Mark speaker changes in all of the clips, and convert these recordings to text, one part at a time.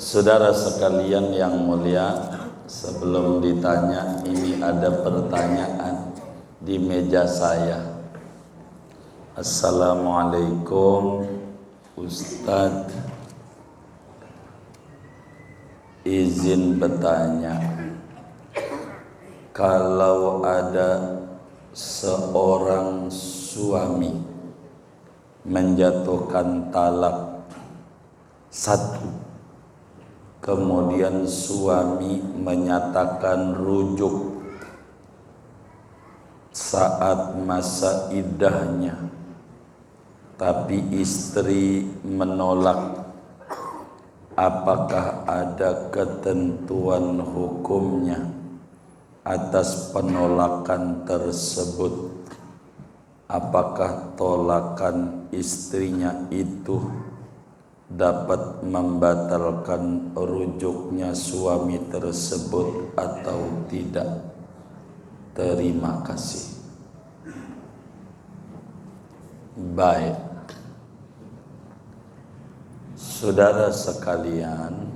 Speaker 1: Saudara sekalian yang mulia, sebelum ditanya, ini ada pertanyaan di meja saya. Assalamualaikum Ustadz, izin bertanya, kalau ada seorang suami menjatuhkan talak satu, kemudian suami menyatakan rujuk saat masa iddahnya, tapi istri menolak, apakah ada ketentuan hukumnya atas penolakan tersebut? Apakah tolakan istrinya itu dapat membatalkan rujuknya suami tersebut atau tidak? Terima kasih. Baik, saudara sekalian,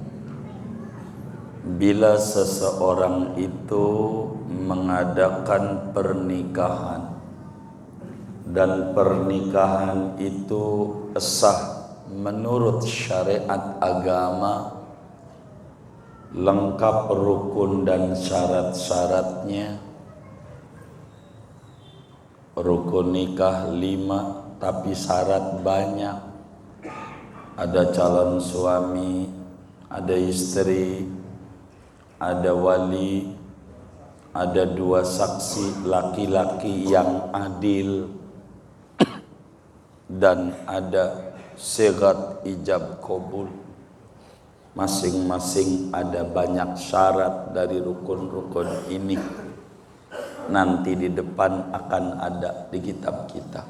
Speaker 1: bila seseorang itu mengadakan pernikahan dan pernikahan itu sah menurut syariat agama, lengkap rukun dan syarat-syaratnya. Rukun nikah 5, tapi syarat banyak. Ada calon suami, ada istri, ada wali, ada 2 saksi laki-laki yang adil, dan ada sigat ijab qabul. Masing-masing ada banyak syarat dari rukun-rukun ini. Nanti di depan akan ada di kitab kita.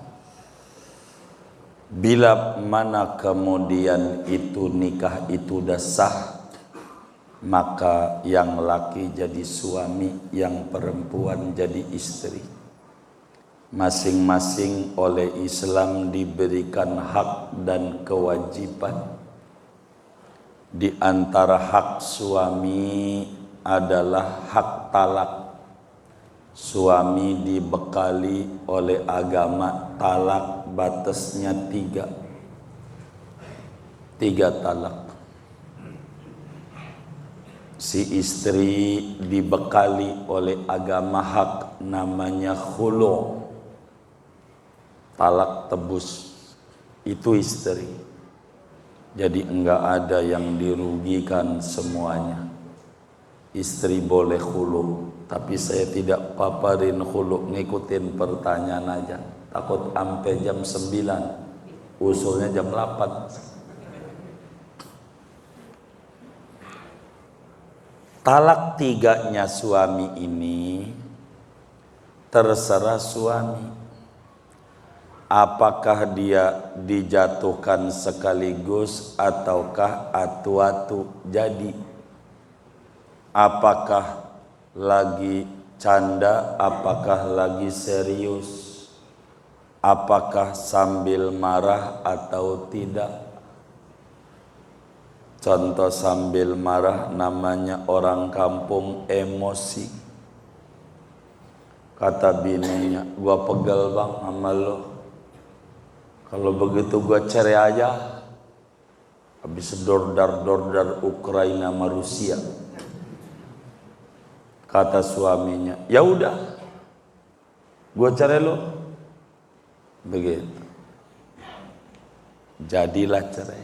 Speaker 1: Bila mana kemudian itu nikah itu dah sah, maka yang laki jadi suami, yang perempuan jadi istri. Masing-masing oleh Islam diberikan hak dan kewajiban. Di antara hak suami adalah hak talak. Suami dibekali oleh agama talak batasnya 3 talak. Si istri dibekali oleh agama hak namanya khulu', talak tebus, itu istri. Jadi enggak ada yang dirugikan, semuanya. Istri boleh khulu', tapi saya tidak paparin khulu', ngikutin pertanyaan aja. Takut sampai jam 9, usulnya jam 8. Talak 3-nya suami ini terserah suami. Apakah dia dijatuhkan sekaligus ataukah atu-atu jadi? Apakah lagi canda, apakah lagi serius? Apakah sambil marah atau tidak? Contoh sambil marah namanya orang kampung emosi. Kata bininya, gua pegel bang sama lo. Kalau begitu gua cerai aja. Habis dordar Ukraina sama Rusia. Kata suaminya, ya udah, gua cerai lo. Begitu. Jadilah cerai.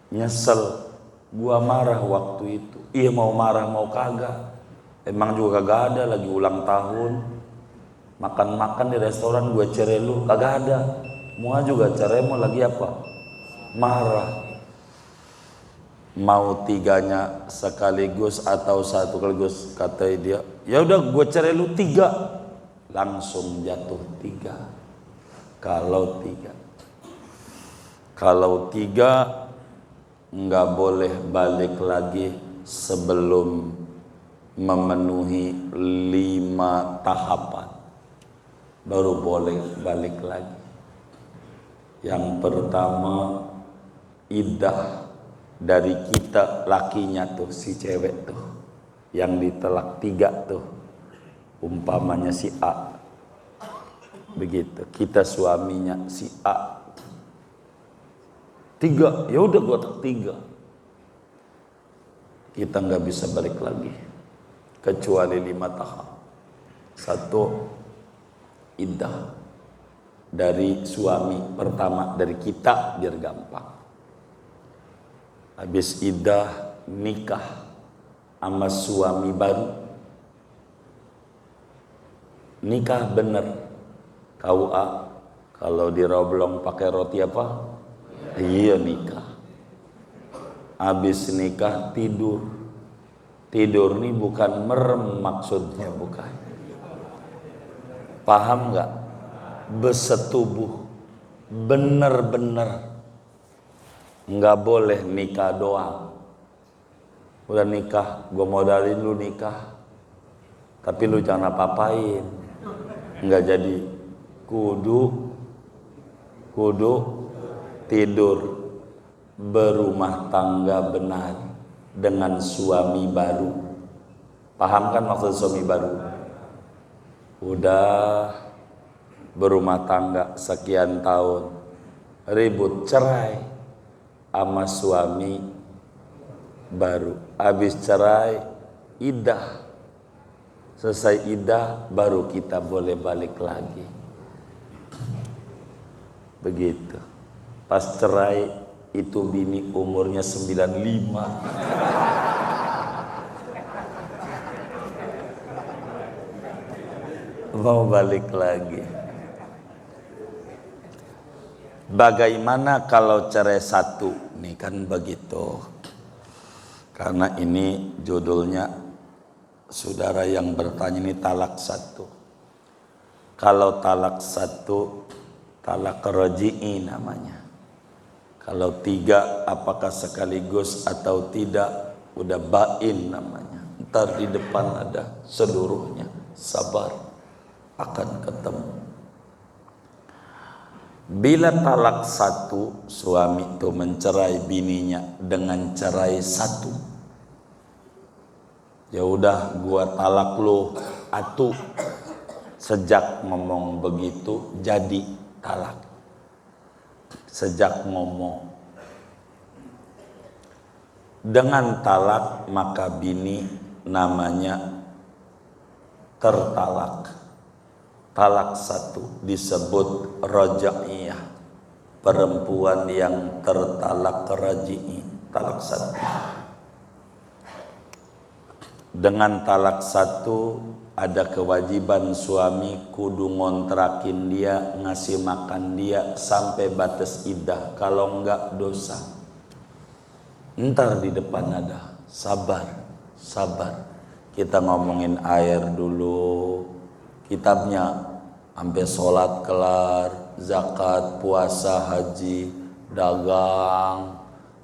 Speaker 1: Nyesel, gua marah waktu itu. Iya, mau marah mau kagak. Emang juga kagak ada, lagi ulang tahun. Makan-makan di restoran, gua cerai lu, kagak ada. Mua juga cerai, mau lagi apa? Marah. Mau 3-nya sekaligus atau satu sekaligus, kata dia. Ya udah, gua cerai lu 3. Langsung jatuh 3. Kalau 3 nggak boleh balik lagi sebelum memenuhi 5 tahapan, baru boleh balik lagi. Yang pertama, iddah. dari kita lakinya tuh si cewek tuh yang ditelak 3 tuh, umpamanya si A, begitu kita suaminya si A 3, ya udah gua tak 3, kita nggak bisa balik lagi kecuali 5 tahap. 1, iddah dari suami pertama dari kita biar gampang. Habis iddah nikah sama suami baru, nikah bener KUA. Kalau di Roblong pakai roti apa? Iya nikah. Habis nikah tidur. Tidur nih bukan merem maksudnya, bukan. Paham nggak? Bersetubuh. Bener-bener. Nggak boleh nikah doang. Udah nikah, gue modalin lu nikah. Tapi lu jangan apa-apain. Nggak jadi. Kudu tidur berumah tangga benar dengan suami baru. Paham kan maksud suami baru? Udah berumah tangga sekian tahun, ribut cerai sama suami baru. Habis cerai, iddah. Selesai iddah, baru kita boleh balik lagi. Begitu. Pas cerai, itu bini umurnya 95. Mau balik lagi. Bagaimana kalau cerai 1? Nih kan begitu. Karena ini judulnya, saudara yang bertanya ini talak 1. Kalau talak 1, talak raji'i namanya. Kalau 3 apakah sekaligus atau tidak, udah bain namanya. Ntar di depan ada seluruhnya. Sabar, akan ketemu. Bila talak 1, suami itu mencerai bininya dengan cerai 1. Ya udah gua talak lu atu. Sejak ngomong begitu jadi talak. Sejak ngomong dengan talak, maka bini namanya tertalak. Talak 1 disebut raja'iyah, perempuan yang tertalak raji'i. Talak 1. Dengan talak 1 ada kewajiban suami kudu ngontrakin dia, ngasih makan dia sampai batas iddah. Kalau enggak dosa. Ntar di depan ada. Sabar, sabar. Kita ngomongin air dulu. Kitabnya sampai sholat kelar, zakat, puasa, haji, dagang,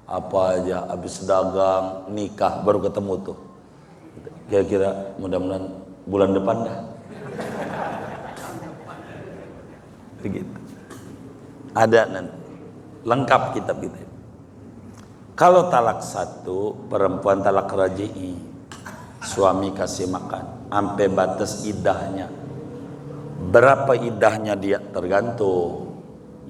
Speaker 1: apa aja. Habis dagang, nikah, baru ketemu tuh. Kira-kira mudah-mudahan bulan depan dah. Begitu. Ada nanti. Lengkap kitab kita. Kalau talak 1, perempuan talak raji'i. Suami kasih makan. Sampai batas iddahnya. Berapa iddahnya dia? Tergantung.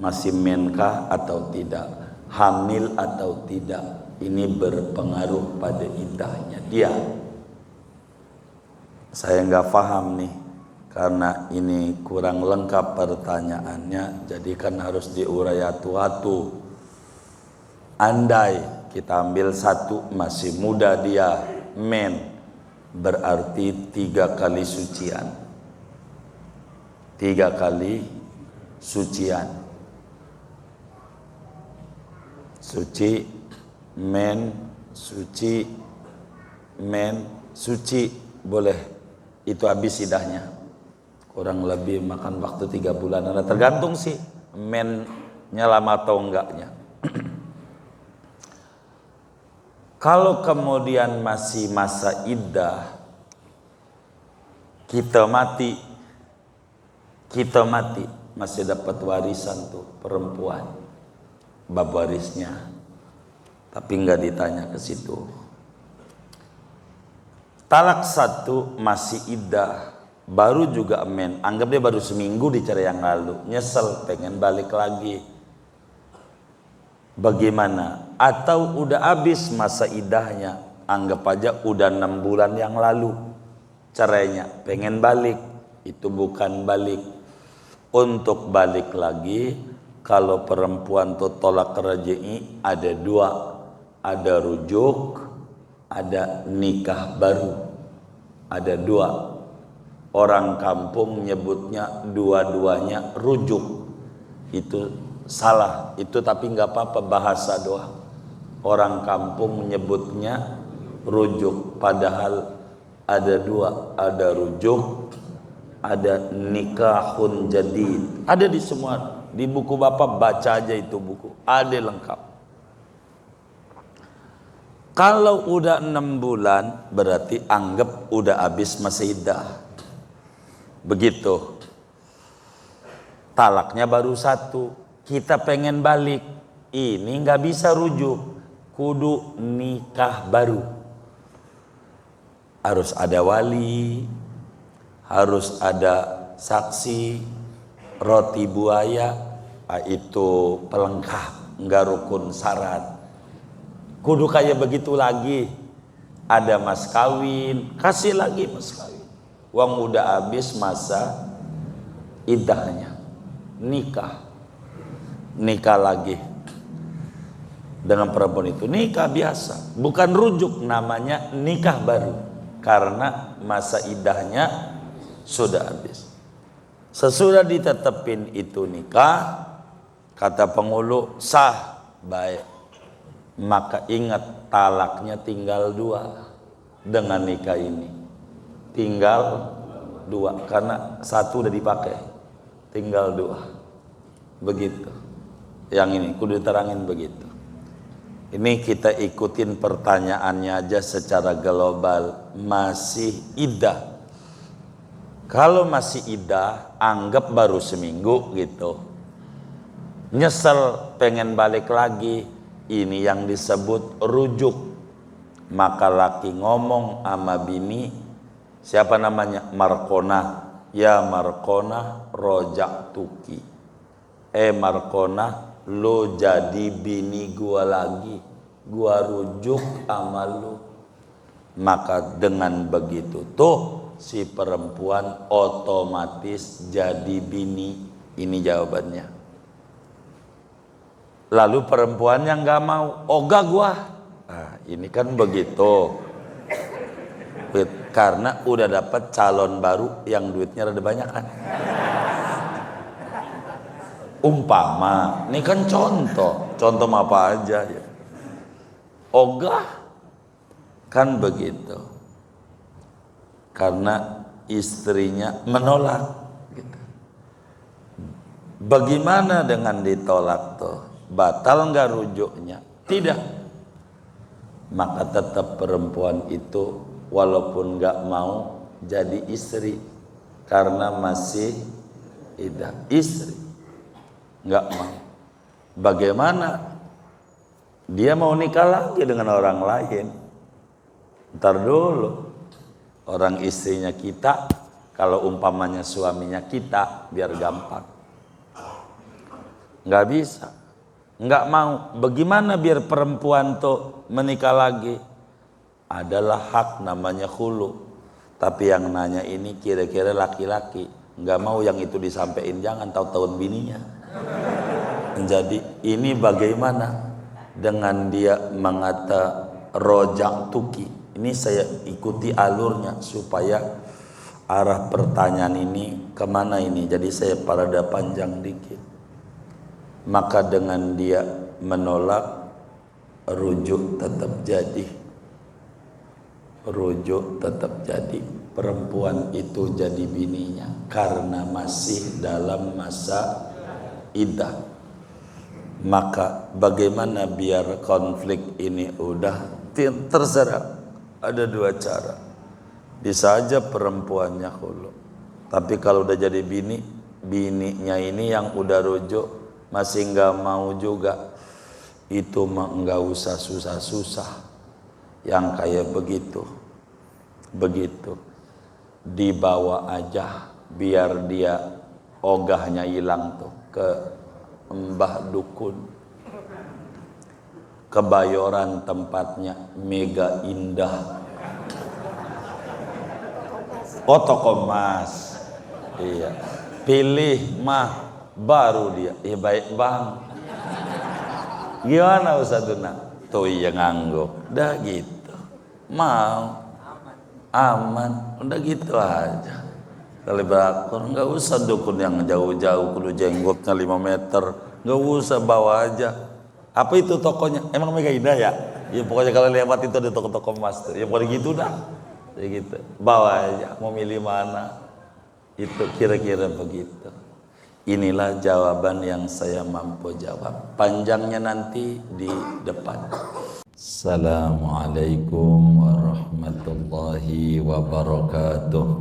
Speaker 1: Masih menkah atau tidak. Hamil atau tidak. Ini berpengaruh pada iddahnya dia. Saya nggak paham nih, karena ini kurang lengkap pertanyaannya, jadi kan harus diurai atu-atu. Andai kita ambil 1, masih muda dia, men, berarti 3 kali sucian. 3 kali sucian. Suci, men, suci, men, suci, boleh. Itu habis iddahnya. Kurang lebih makan waktu 3 bulan. Nah, tergantung sih mennya lama atau enggaknya. Kalau kemudian masih masa iddah, kita mati, masih dapat warisan tuh perempuan, bab warisnya. tapi nggak ditanya ke situ. Talak 1 masih iddah, baru juga amen, anggap dia baru seminggu dicerai yang lalu, nyesel pengen balik lagi, bagaimana? Atau udah habis masa iddahnya, anggap aja udah 6 bulan yang lalu cerainya, pengen balik, itu bukan balik. Untuk balik lagi, kalau perempuan tuh tolak raj'i ada 2, ada rujuk, ada nikah baru, ada 2. Orang kampung nyebutnya dua-duanya rujuk, itu salah, itu tapi nggak apa-apa, bahasa doang. Orang kampung menyebutnya rujuk, padahal ada 2, ada rujuk, ada nikahun jadid, ada di semua, di buku bapak baca aja itu buku, ada lengkap. Kalau udah 6 bulan berarti anggap udah habis masa iddah. Begitu. Talaknya baru 1. Kita pengen balik. Ini nggak bisa rujuk. Kudu nikah baru. Harus ada wali. Harus ada saksi. Roti buaya. Itu pelengkap. Nggak rukun syarat. Kudu kayak begitu lagi. Ada mas kawin, kasih lagi mas kawin. Uang udah habis masa iddahnya. Nikah lagi dengan perempuan itu, nikah biasa, bukan rujuk, namanya nikah baru karena masa iddahnya sudah habis. Sesudah ditetepin itu nikah, kata penghulu sah, baik. Maka ingat talaknya tinggal 2 dengan nikah ini, tinggal 2 karena 1 udah dipakai, tinggal 2. Begitu. Yang ini kudu diterangin begitu. Ini kita ikutin pertanyaannya aja secara global. Masih iddah. Kalau masih iddah, anggap baru seminggu gitu. Nyesel pengen balik lagi. Ini yang disebut rujuk. Maka laki ngomong sama bini, siapa namanya? Markona. Ya Markona rojak tuki. Markona, lo jadi bini gua lagi. Gua rujuk sama lo. Maka dengan begitu tuh si perempuan otomatis jadi bini. Ini jawabannya. Lalu perempuan yang nggak mau, ogah gua. Nah, ini kan begitu. Karena udah dapat calon baru yang duitnya rada banyak kan. Umpama, ini kan contoh apa aja ya. Ogah kan begitu. Karena istrinya menolak. Gitu. Bagaimana dengan ditolak tuh? Batal nggak rujuknya? Tidak. Maka tetap perempuan itu walaupun nggak mau jadi istri karena masih iddah. Istri nggak mau. Bagaimana? Dia mau nikah lagi dengan orang lain. Ntar dulu. Orang istrinya kita, kalau umpamanya suaminya kita, biar gampang. Nggak bisa. Nggak mau. Bagaimana biar perempuan tuh menikah lagi? Adalah hak namanya khulu. Tapi yang nanya ini kira-kira laki-laki. Nggak mau yang itu disampaikan, jangan tahu tahun bininya. Jadi ini bagaimana dengan dia mengata rojak tuki. Ini saya ikuti alurnya supaya arah pertanyaan ini kemana ini. Jadi saya parada panjang dikit. Maka dengan dia menolak, rujuk tetap jadi. Rujuk tetap jadi. Perempuan itu jadi bininya karena masih dalam masa iddah. Maka bagaimana biar konflik ini udah terserah. Ada 2 cara. Bisa aja perempuannya khulu. Tapi kalau udah jadi bininya ini yang udah rujuk masih nggak mau juga. itu mah enggak usah susah-susah. Yang kayak begitu dibawa aja biar dia ogahnya hilang tuh ke Mbah Dukun. Kebayoran tempatnya mega indah. Oh, toko emas. Iya. Pilih mah baru dia. Iya baik bang. Gimana Ustadzuna? Tuh iya nganggo. Udah gitu. Mau. Aman. Udah gitu aja. Kali bakor. Nggak usah dukun yang jauh-jauh. Kudu jenggotnya 5 meter. Nggak usah bawa aja. Apa itu tokonya? Emang mega indah ya? Ya pokoknya kalau lewat itu ada toko-toko emas tuh. Ya pokoknya gitu dah. Ya gitu. Bawa aja. Mau milih mana? Itu kira-kira begitu. Inilah jawaban yang saya mampu jawab. Panjangnya nanti di depan. Assalamualaikum warahmatullahi wabarakatuh.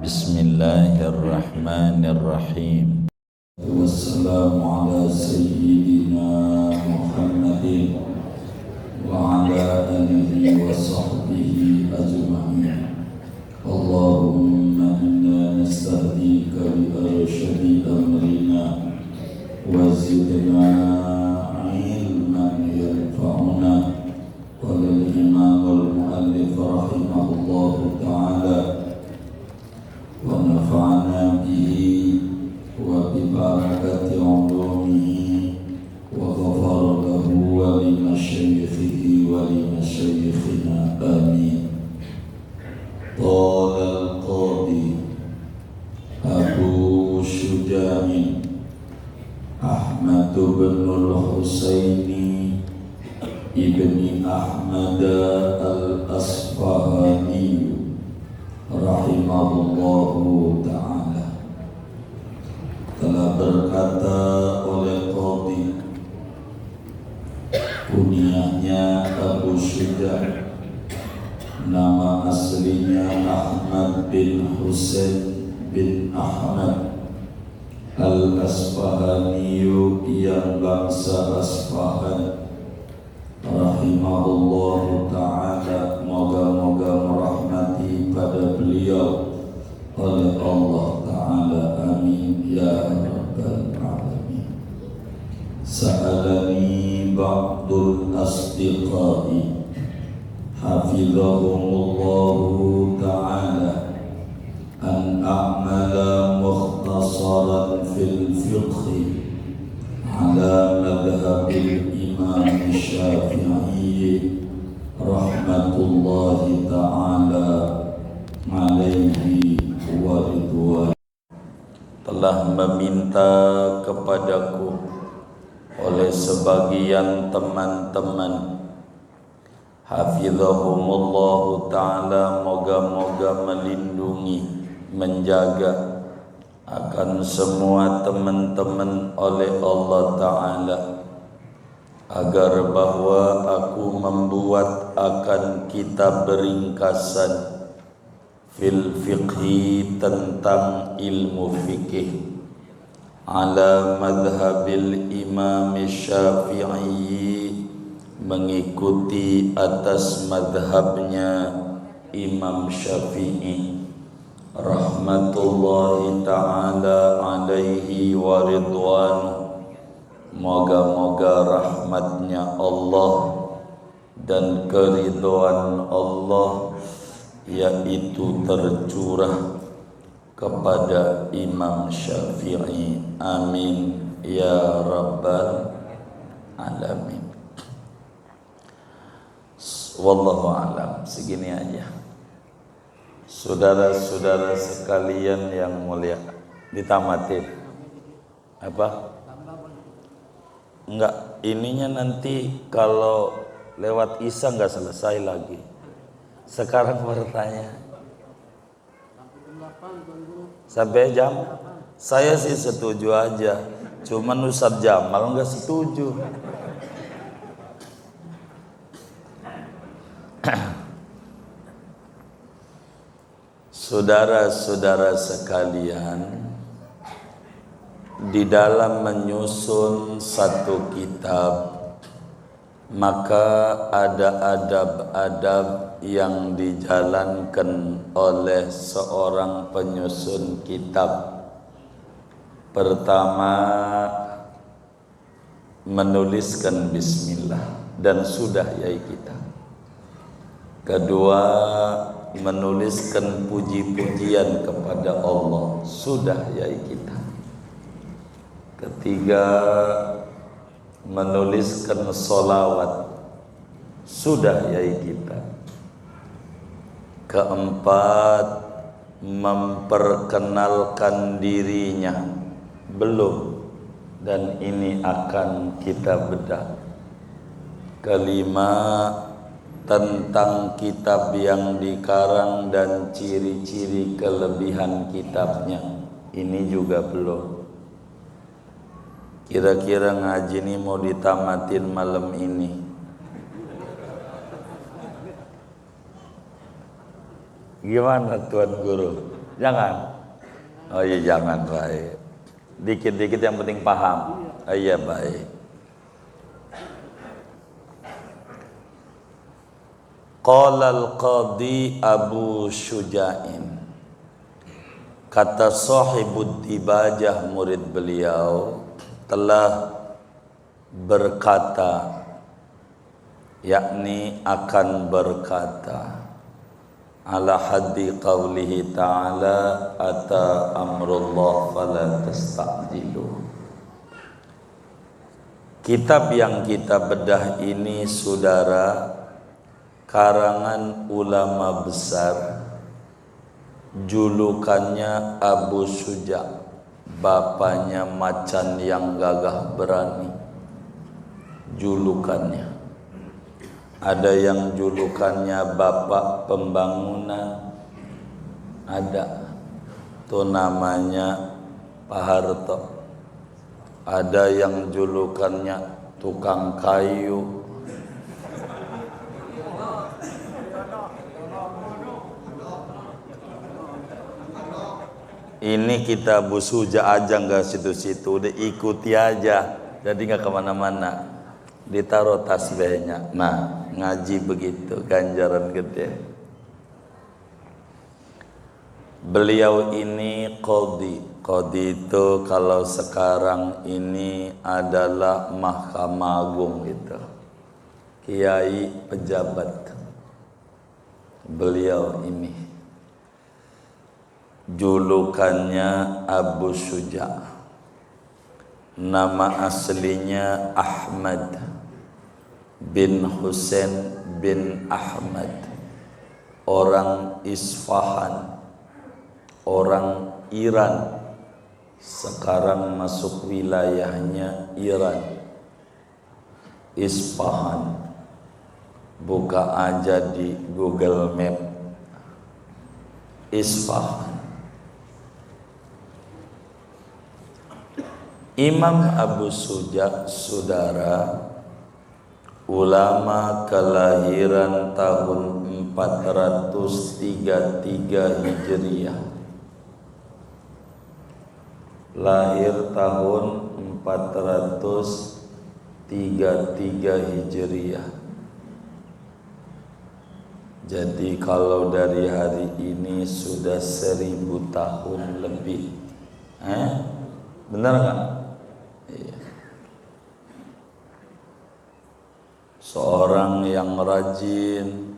Speaker 1: Bismillahirrahmanirrahim. Wassalamu ala sayyidina Muhammadin wa ala alihi wa sahbihi ajma'in. Allahumma inna nastahdika bi arsyadi amrina wa zidna ilman yanfa'una. Qala al-imam al-muallif rahimahullahu ta'ala wa nafa'ana bihi wa bi barakati ulumihi wa ghafara lahu wa li masyayikhih wa li masyayikhina amin. قال القاضي أبو شجاع أحمد بن الحسين ابن أحمد الأصفهاني رحمه الله تعالى telah berkata oleh Qadhi, kunyahnya Abu Syuja', nama aslinya Ahmad bin Husain bin Ahmad Al-Asfahani yang bangsa Asfahan, rahimahullahu ta'ala, moga-moga merahmati pada beliau oleh Allah ta'ala, amin ya rabbal alamin. Sa'alani ba'dul asdiqai hafizahumullahu ta'ala an a'mala mukhtasaran fil fiqhi ala madhabil imam syafi'i rahmatullahi ta'ala alaihi wa ridwan. Telah meminta kepadaku oleh sebagian teman-teman, hafizahumullahu ta'ala, moga-moga melindungi, menjaga akan semua teman-teman oleh Allah ta'ala, agar bahwa aku membuat akan kitab ringkasan fil fiqhi, tentang ilmu fikih, ala madhabil imam syafi'i, mengikuti atas madhabnya Imam Syafi'i rahmatullahi ta'ala alaihi wa ridwanu. Moga-moga rahmatnya Allah dan keridhaan Allah yaitu tercurah kepada Imam Syafi'i, amin ya rabbal alamin. Wallahu a'lam. Segini aja. Saudara-saudara sekalian yang mulia, ditamatin apa? Enggak, ininya nanti kalau lewat Isya enggak selesai lagi. Sekarang bertanya sampai jam, saya sih setuju aja, cuman Ustadz Jamal enggak setuju. Saudara-saudara sekalian, di dalam menyusun satu kitab, maka ada adab-adab yang dijalankan oleh seorang penyusun kitab. Pertama, menuliskan bismillah, dan sudah yai kita. Kedua, menuliskan puji-pujian kepada Allah, sudah yai kita. Ketiga, menuliskan solawat, sudah yai kita. Keempat, memperkenalkan dirinya, belum, dan ini akan kita bedah. Kelima, tentang kitab yang dikarang dan ciri-ciri kelebihan kitabnya, ini juga belum. Kira-kira ngaji ini mau ditamatin malam ini. Gimana Tuan Guru? Jangan? Oh iya jangan, baik. Dikit-dikit yang penting paham. Oh iya baik. Qala al-qadi Abu Syuja'in, kata sahibud dibajah murid beliau telah berkata, yakni akan berkata, ala haddi qawlihi ta'ala ata amrullah fala tasta'jilu. Kitab yang kita bedah ini, saudara, karangan ulama besar, julukannya Abu Syuja', bapaknya macan yang gagah berani. Julukannya ada yang julukannya bapak pembangunan, ada tuh namanya Pak Harto. Ada yang julukannya tukang kayu. Ini kita Abu Syuja' aja nggak situ-situ, udah ikuti aja, jadi nggak kemana-mana. Ditaruh tasbihnya. Nah, ngaji begitu, ganjaran gede. Beliau ini qadhi. Qadhi itu kalau sekarang ini adalah Mahkamah Agung gitu. Kiai pejabat. Beliau ini julukannya Abu Syuja'. Nama aslinya Ahmad bin Husain bin Ahmad, orang Isfahan, orang Iran. Sekarang masuk wilayahnya Iran, Isfahan. Buka aja di Google Map, Isfahan. Imam Abu Syuja', saudara, ulama kelahiran tahun 433 Hijriah. Lahir tahun 433 Hijriah. Jadi kalau dari hari ini sudah 1000 tahun lebih. Benar nggak? Iya. Seorang yang rajin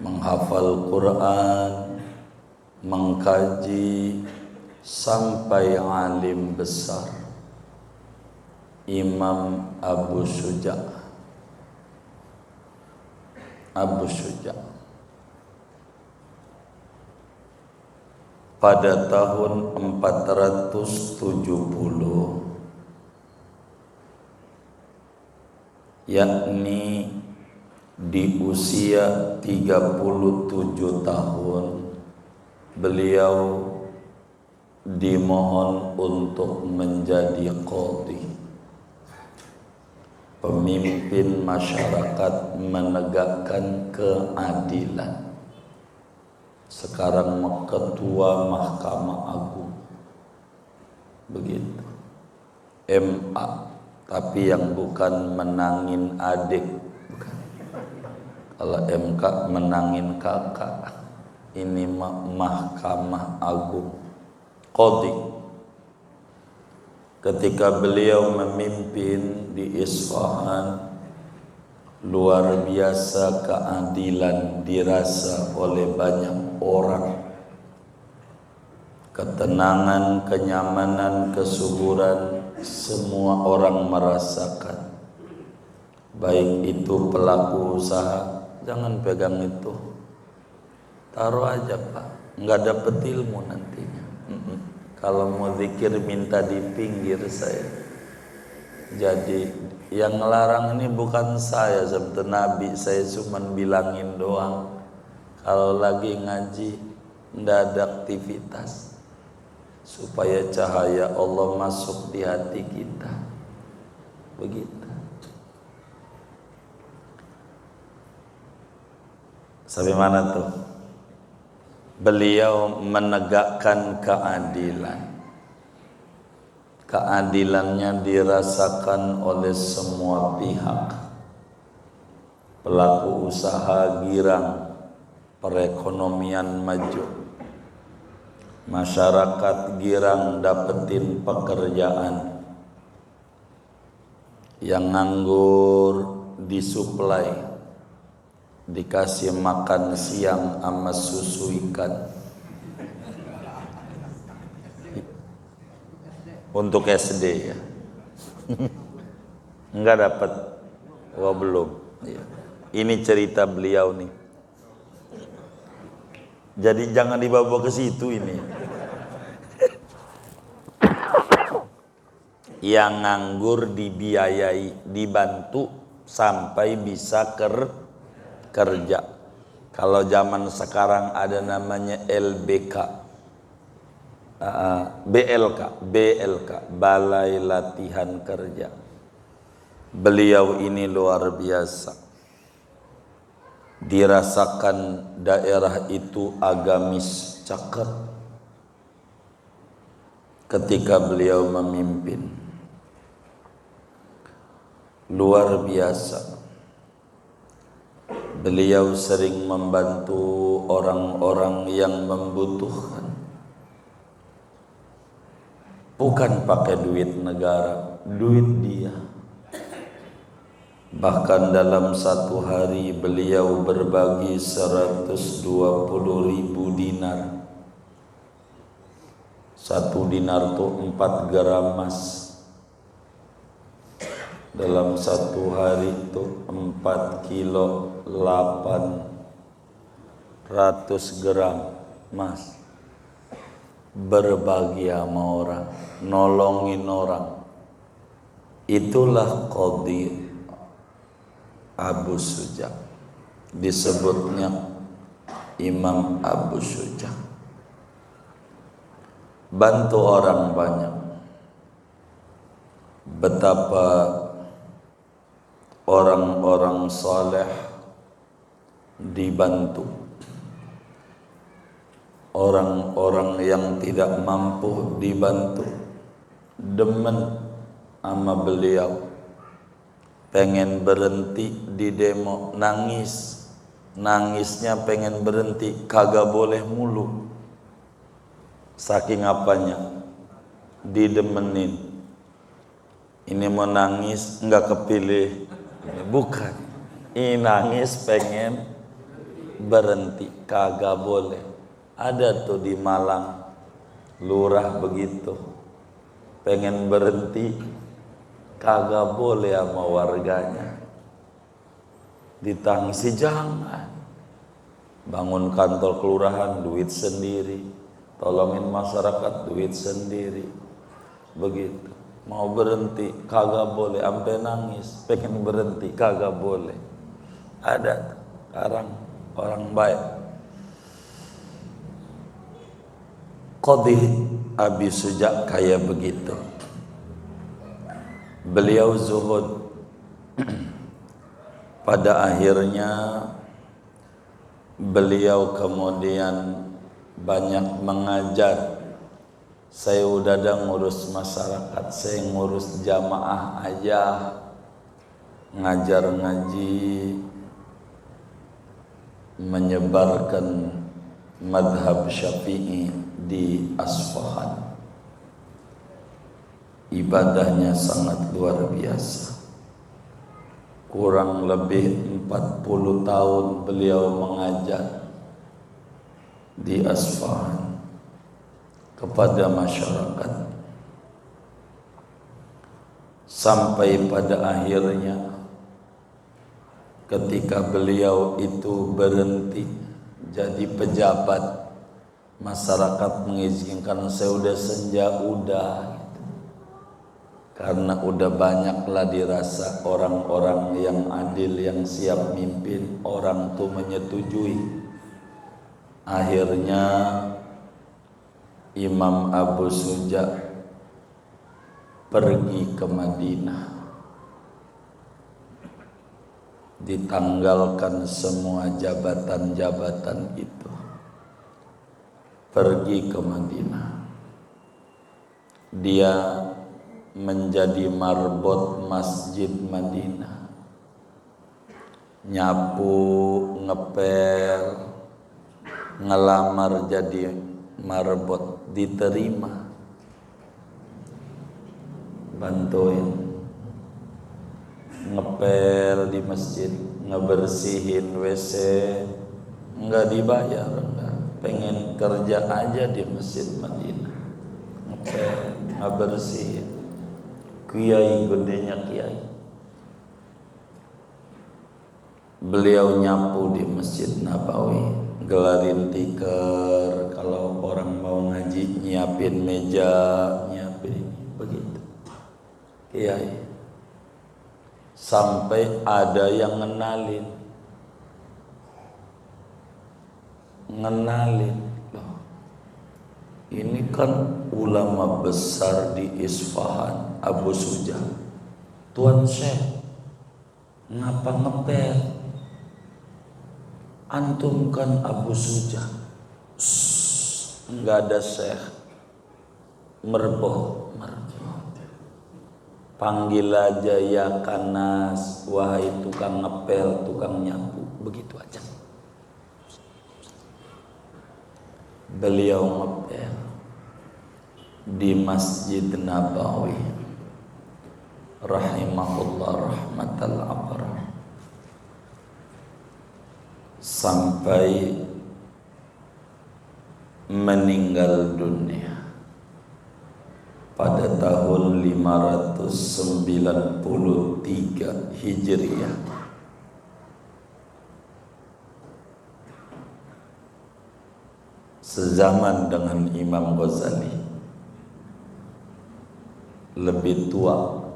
Speaker 1: menghafal Quran, mengkaji sampai alim besar, Imam Abu Syuja'. Abu Syuja' pada tahun 470, yakni di usia 37 tahun, beliau dimohon untuk menjadi qadhi, pemimpin masyarakat menegakkan keadilan. Sekarang ketua Mahkamah Agung. Begitu. MA, tapi yang bukan menangin adik, bukan. Kalau MK menangin kakak, ini Mahkamah Agung, qadhi. Ketika beliau memimpin di Isfahan, luar biasa keadilan dirasa oleh banyak orang. Ketenangan, kenyamanan, kesuburan, semua orang merasakan. Baik itu pelaku usaha, jangan pegang itu, taruh aja Pak, nggak dapet ilmu nantinya. Kalau mau zikir minta di pinggir saya. Jadi yang ngelarang ini bukan saya, seperti Nabi, saya cuma bilangin doang. Kalau lagi ngaji nggak ada aktivitas, supaya cahaya Allah masuk di hati kita. Begitu. Sampai mana tuh? Beliau menegakkan keadilan. Keadilannya dirasakan oleh semua pihak. Pelaku usaha girang, perekonomian maju. Masyarakat girang dapetin pekerjaan. Yang nganggur disuplai, dikasih makan siang sama susu ikan. Untuk SD ya. Enggak dapat. Wah belum. Ini cerita beliau nih. Jadi jangan dibawa ke situ ini. Yang nganggur dibiayai, dibantu sampai bisa kerja. Kalau zaman sekarang ada namanya LBK, BLK, Balai Latihan Kerja. Beliau ini luar biasa. Dirasakan daerah itu agamis, cakep. Ketika beliau memimpin, luar biasa. Beliau sering membantu orang-orang yang membutuhkan. Bukan pakai duit negara, duit dia. Bahkan dalam satu hari beliau berbagi 120.000 dinar. 1 dinar itu 4 gram emas. Dalam satu hari itu 4 kilo 800 gram emas. Berbagi sama orang, nolongin orang. Itulah qadhi Abu Suja. Disebutnya Imam Abu Suja. Bantu orang banyak. Betapa orang-orang saleh dibantu. Orang-orang yang tidak mampu dibantu. Demen sama beliau. Pengen berhenti di demo, nangis. Nangisnya pengen berhenti, kagak boleh mulu. Saking apanya? Didemenin. Ini mau nangis, enggak kepilih. Bukan. Ini nangis pengen berhenti, kagak boleh. Ada tuh di Malang, lurah begitu. Pengen berhenti, kagak boleh sama warganya. Ditangisi, jangan. Bangun kantor kelurahan, duit sendiri. Tolongin masyarakat, duit sendiri. Begitu. Mau berhenti, kagak boleh. Sampai nangis, pengen berhenti, kagak boleh. Ada sekarang orang baik. Qadhi Abi Suja kayak begitu. Beliau zuhud. Pada akhirnya beliau kemudian banyak mengajar Saya udah ada ngurus masyarakat, saya ngurus jamaah aja, ngajar ngaji, menyebarkan madhab Syafi'i di Asfahan. Ibadahnya sangat luar biasa. Kurang lebih 40 tahun beliau mengajar di Asfahan kepada masyarakat, sampai pada akhirnya ketika beliau itu berhenti jadi pejabat, masyarakat mengizinkan, saya udah senja udah gitu. Karena udah banyaklah dirasa orang-orang yang adil yang siap mimpin, orang tuh menyetujui. Akhirnya Imam Abu Suja pergi ke Madinah, ditanggalkan semua jabatan-jabatan itu, pergi ke Madinah. Dia menjadi marbot Masjid Madinah, nyapu, ngepel, ngelamar jadi marbot, diterima, bantuin ngepel di masjid, ngebersihin WC, enggak dibayar, enggak, pengen kerja aja di Masjid Madinah, ngepel, ngebersihin. Kiai gedenya kiai, beliau nyapu di Masjid Nabawi, gelarin tikar, kalau orang mau ngaji nyiapin meja, nyiapin begitu. Kiai sampai ada yang ngenalin loh, ini kan ulama besar di Isfahan, Abu Suja. Tuan Syekh, ngapa ngepel? Antum kan Abu Suja. Enggak ada Syekh. Merboh. Panggil aja ya Kanas, wahai tukang ngepel, tukang nyapu, begitu aja. Beliau ngepel di Masjid Nabawi, rahimahullah rahmatal abrar, sampai meninggal dunia pada tahun 593 Hijriah. Sezaman dengan Imam Ghazali, lebih tua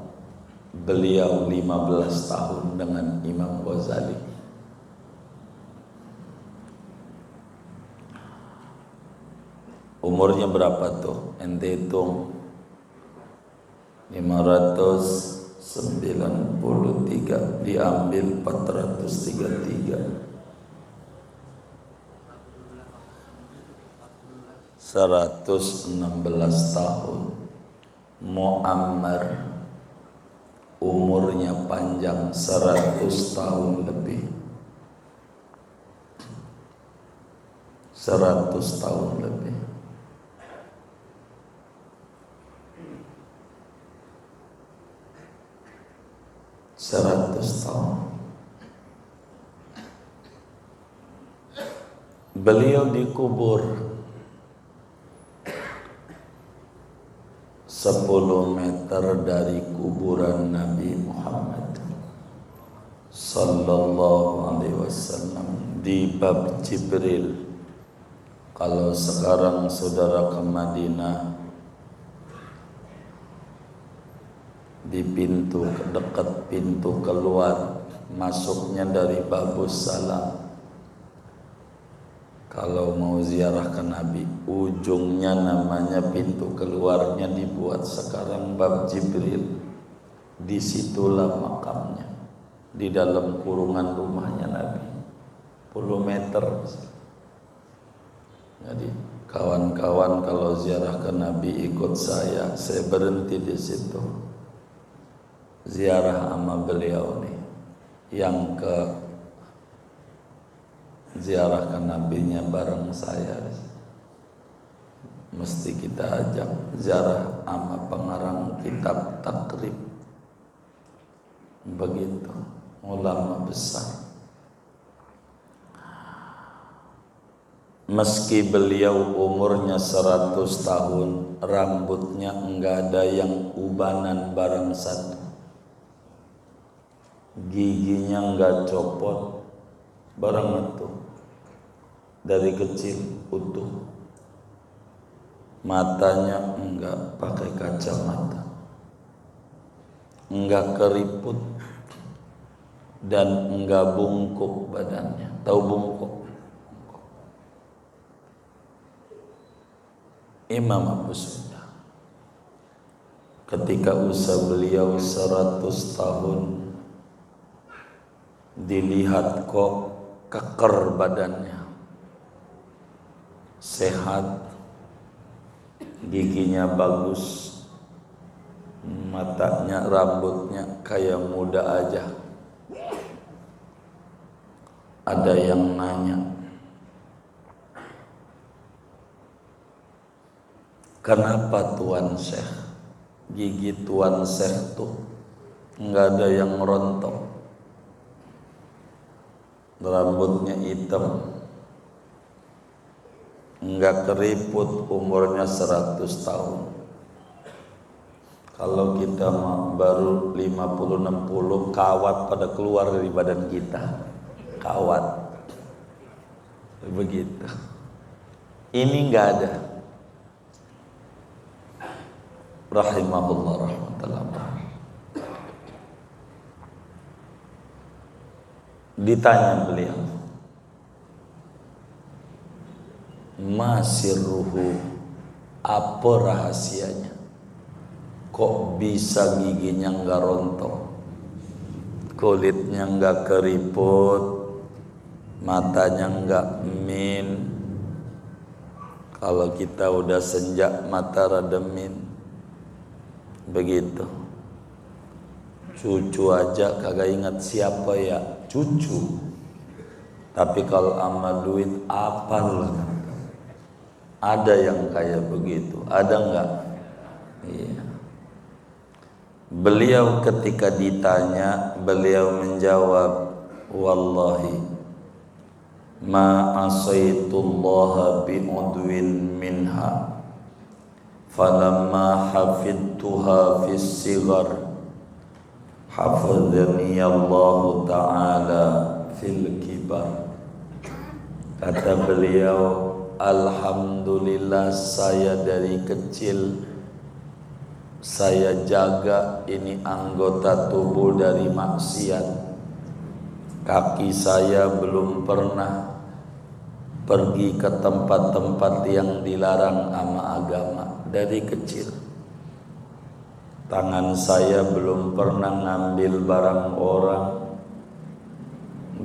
Speaker 1: beliau 15 tahun dengan Imam Ghazali. Umurnya berapa tuh? Ente hitung. 593 diambil 433, 116 tahun. Muammar umurnya panjang 100 tahun lebih, 100 tahun lebih. Beliau dikubur 10 meter dari kuburan Nabi Muhammad sallallahu alaihi wasallam di Bab Jibril. Kalau sekarang saudara ke Madinah, di pintu dekat pintu keluar, masuknya dari Babus Salam. Kalau mau ziarah ke Nabi, ujungnya namanya pintu keluarnya dibuat sekarang Bab Jibril. Disitulah makamnya, di dalam kurungan rumahnya Nabi, 10 meter. Jadi Kawan-kawan kalau ziarah ke Nabi ikut saya berhenti di situ. Ziarah sama beliau nih, yang ke ziarah ke Nabinya bareng saya, mesti kita ajak ziarah sama pengarang kitab Takrib. Begitu, ulama besar. Meski beliau umurnya 100 tahun, rambutnya enggak ada yang ubanan barang satu. Giginya enggak copot barang itu. Dari kecil utuh. Matanya enggak pakai kacamata. Enggak keriput dan enggak bungkuk badannya. Tahu bungkuk? Imam Abu Sunnah ketika usia beliau 100 tahun, dilihat kok keker badannya, sehat, giginya bagus, matanya, rambutnya kayak muda aja. Ada yang nanya, kenapa Tuan Syekh, gigi Tuan Syekh tuh enggak ada yang rontok, rambutnya hitam, enggak keriput, umurnya 100 tahun. Kalau kita baru 50-60, kawat pada keluar dari badan kita. Kawat. Begitu. Ini enggak ada. Rahimahullah rahmatullah. Ditanya beliau, masirruhu, apa rahasianya? Kok bisa giginya enggak rontok, kulitnya enggak keriput, matanya enggak min? Kalau kita udah senja mata rada min. Begitu. Cucu aja kagak ingat siapa ya cucu. Tapi kalau amal duit apal. Ada yang kayak begitu, ada enggak? Iya. Beliau ketika ditanya, beliau menjawab, wallahi ma asaitullaha bi'udwin minha falamma hafidtuha fis sighar hafadhani Allah ta'ala fil kibar. Kata beliau, alhamdulillah saya dari kecil saya jaga ini anggota tubuh dari maksiat. Kaki saya belum pernah pergi ke tempat-tempat yang dilarang sama agama dari kecil. Tangan saya belum pernah ngambil barang orang.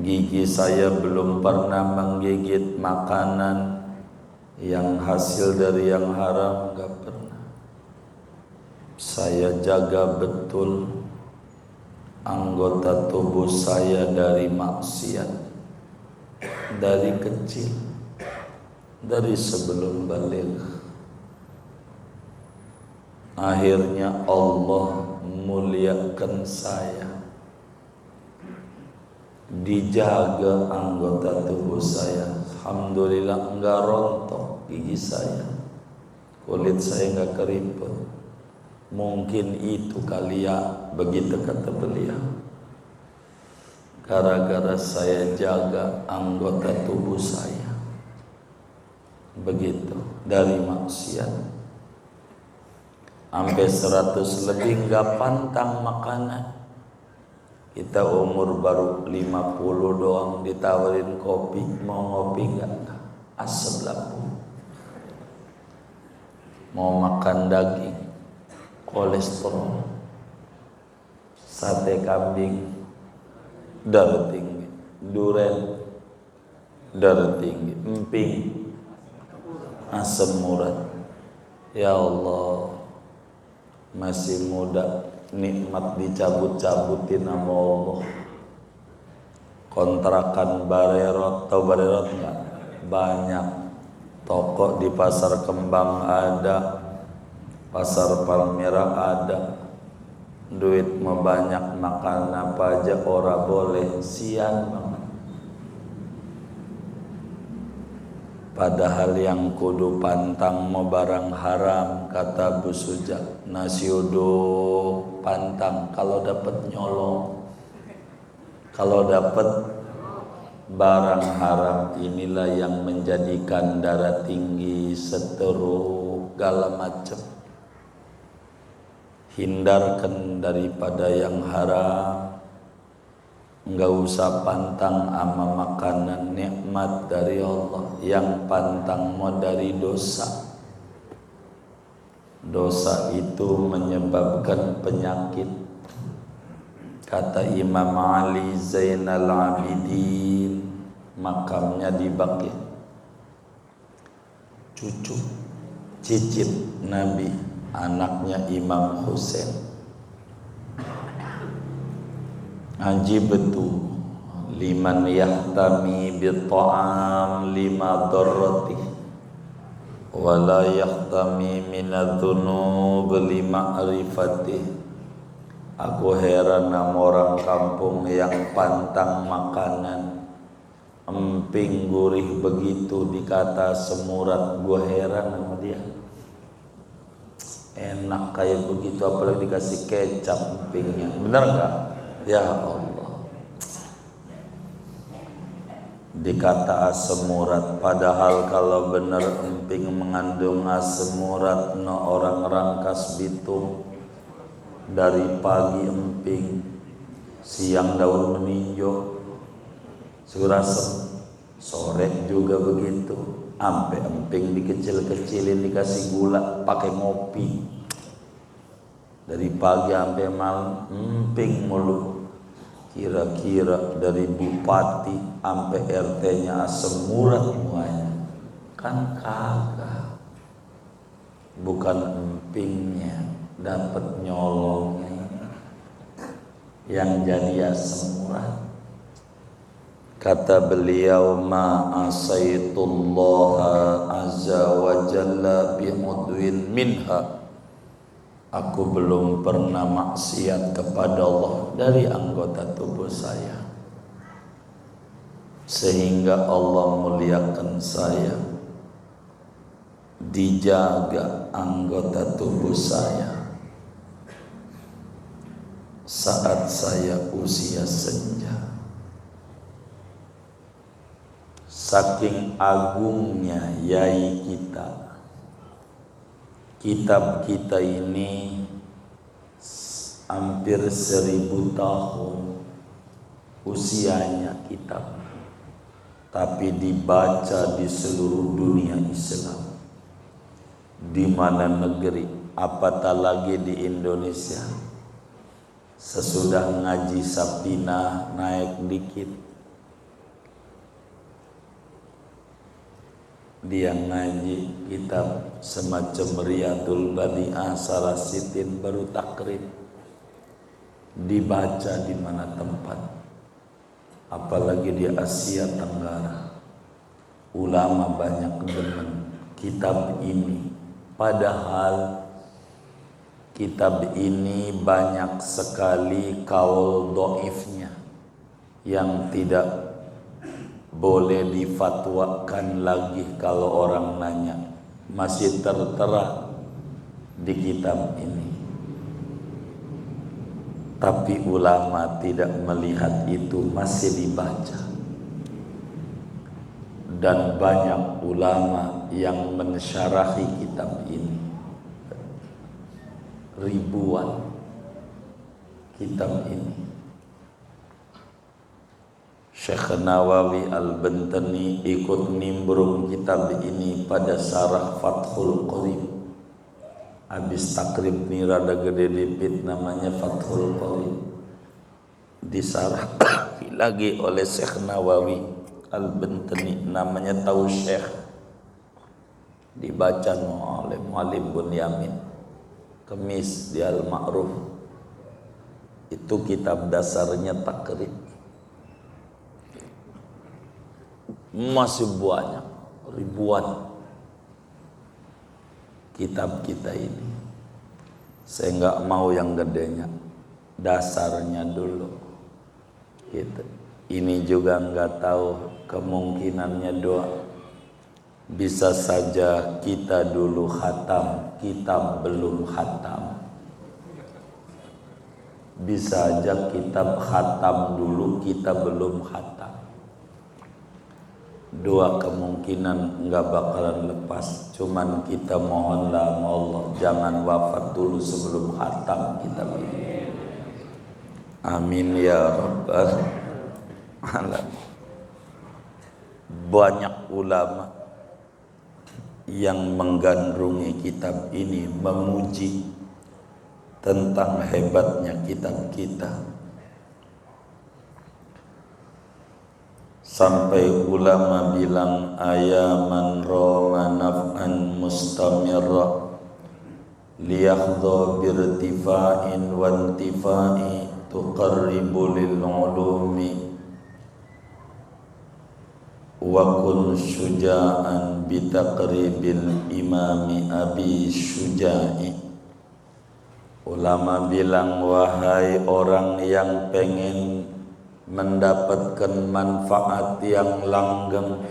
Speaker 1: Gigi saya belum pernah menggigit makanan yang hasil dari yang haram, enggak pernah. Saya jaga betul anggota tubuh saya dari maksiat dari kecil, dari sebelum balik. Akhirnya Allah muliakan saya, dijaga anggota tubuh saya. Alhamdulillah enggak rontok gigi saya, kulit saya enggak keriput. Mungkin itu kali ya, begitu kata beliau, gara-gara saya jaga anggota tubuh saya begitu dari maksiat. Sampai 100 lebih enggak pantang makanan. Kita umur baru 50 doang ditawarin kopi, mau ngopi enggak? Asam lambung. Mau makan daging, kolesterol, sate kambing, darah tinggi, duren, darah tinggi, emping, asam urat. Ya Allah, masih muda, nikmat dicabut-cabutin sama Allah. Kontrakan barerot, tahu barerot nggak? Banyak. Toko di Pasar Kembang ada, Pasar Palmera ada. Duit mah banyak, makan apa aja ora boleh, sian banget. Padahal yang kudu pantang mau barang haram, kata Bu Suja. Nasi uduk pantang kalau dapat nyolong. Kalau dapat barang haram, inilah yang menjadikan darah tinggi, seteruk, segala macam. Hindarkan daripada yang haram. Enggak usah pantang ama makanan nikmat dari Allah. Yang pantang mau dari dosa. Dosa itu menyebabkan penyakit. Kata Imam Ali Zainal Abidin, makamnya di Baqi, cucu cicit Nabi, anaknya Imam Husain. Ajibtu liman yahtami bitta'am lima darratih wa la yahtami minadh-dhunub lima'rifatih. Aku heran sama orang kampung yang pantang makanan, emping gurih begitu dikata semurat. Gua heran sama dia. Enak kayak begitu, apalagi dikasih kecap empingnya. Bener nggak? Ya Allah, dikata asam urat, padahal kalau benar emping mengandung asam urat, no orang rangkas bitung. Dari pagi emping, siang daun meninjau, surasem, sore juga begitu. Ampe emping dikecil-kecilin, dikasih gula, pakai ngopi. Dari pagi sampai malam emping mulu. Kira-kira dari bupati sampai RT-nya asam urat semuanya. Kan kagak. Bukan empingnya, dapat nyolongnya yang jadi asam urat. Kata beliau, ma asaitullaha azza wa jalla bimudwin minha. Aku belum pernah maksiat kepada Allah dari anggota tubuh saya, sehingga Allah muliakan saya. Dijaga anggota tubuh saya saat saya usia senja. Saking agungnya yai kita, kitab kita ini hampir 1000 tahun usianya kitab, tapi dibaca di seluruh dunia Islam. Di mana negeri, apatah lagi di Indonesia. Sesudah ngaji Sapinah naik dikit, dia ngaji kitab semacam Riyadul Badi'ah Sarasitin baru takrib, dibaca di mana tempat, apalagi di Asia Tenggara. Ulama banyak demen kitab ini, padahal kitab ini banyak sekali kaul dhaifnya yang tidak boleh difatwakan lagi. Kalau orang nanya, masih tertera di kitab ini. Tapi ulama tidak melihat itu, masih dibaca. Dan banyak ulama yang mensyarahi kitab ini. Ribuan kitab ini. Syekh Nawawi Al-Bantani ikut nimbrung kitab ini pada sarah Fathul Qarib. Habis takrib ni rada gede dipit, namanya Fathul Qarib. Disarah lagi oleh Syekh Nawawi Al-Bantani, namanya tahu Syekh. dibaca oleh Muallim Bunyamin Kemis di Al-Ma'ruf. Itu kitab dasarnya takrib. Masih banyak, ribuan kitab kita ini. Saya nggak mau yang gedenya, dasarnya dulu gitu. Ini juga nggak tahu, kemungkinannya doa. Bisa saja kita dulu khatam, kita belum khatam. Bisa aja kitab khatam dulu, kita belum khatam. Dua kemungkinan nggak bakalan lepas. Cuman kita mohonlah sama Allah, jangan wafat dulu sebelum khatam kitab ini. Amin ya rabbal alamin. Banyak ulama yang menggandrungi kitab ini, memuji tentang hebatnya kitab kita. Sampai ulama bilang ayaman roma naf'an mustamirra liyakhdha birtifa'in wa intifa'i tuqarribu lil ulumi wa kun syuja'an bitaqribil imami abi syuja'i. Ulama bilang, wahai orang yang pengen mendapatkan manfaat yang langgeng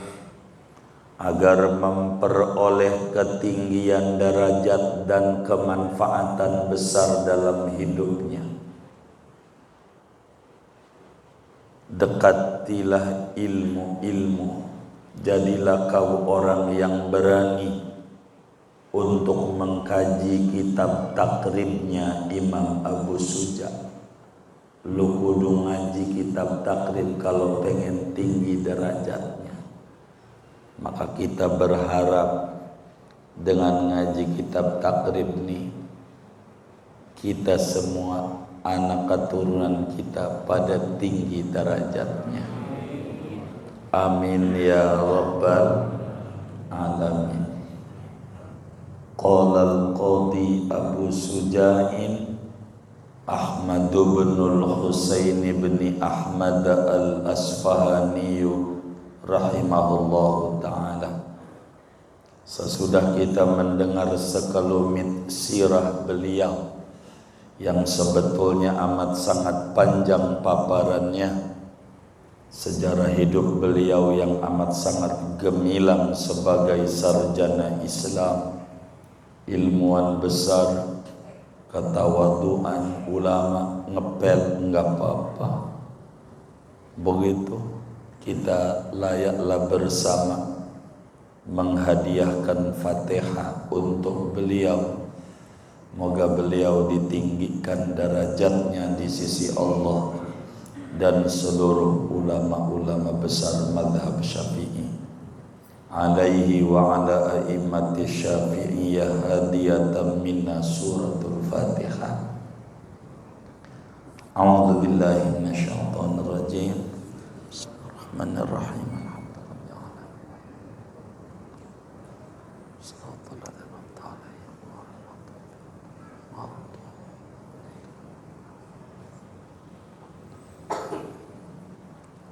Speaker 1: agar memperoleh ketinggian derajat dan kemanfaatan besar dalam hidupnya, dekatilah ilmu-ilmu, jadilah kau orang yang berani untuk mengkaji kitab takribnya Imam Abu Suja. Lu kudu ngaji kitab takrib kalau pengen tinggi derajatnya. Maka kita berharap dengan ngaji kitab takrib nih, kita semua anak keturunan kita pada tinggi derajatnya. Amin ya rabbal alamin. Qala al-qadhi Abu Suja'in Ahmad bin al-Husain bin Ahmad al-Asfahani rahimahullahu ta'ala. Sesudah kita mendengar sekelumit sirah beliau yang sebetulnya amat sangat panjang paparannya, sejarah hidup beliau yang amat sangat gemilang sebagai sarjana Islam, ilmuwan besar, ketawaduan, ulama, ngepel enggak apa-apa. Begitu kita layaklah bersama menghadiahkan Fatihah untuk beliau. Moga beliau ditinggikan derajatnya di sisi Allah dan seluruh ulama-ulama besar mazhab Syafi'i. Alaihi wa ala a'immati syafi'iyah hadiyatan minna suratul Fatihah. A'udzu billahi minasyaitonir rajim. Bismillahirrahmanirrahim.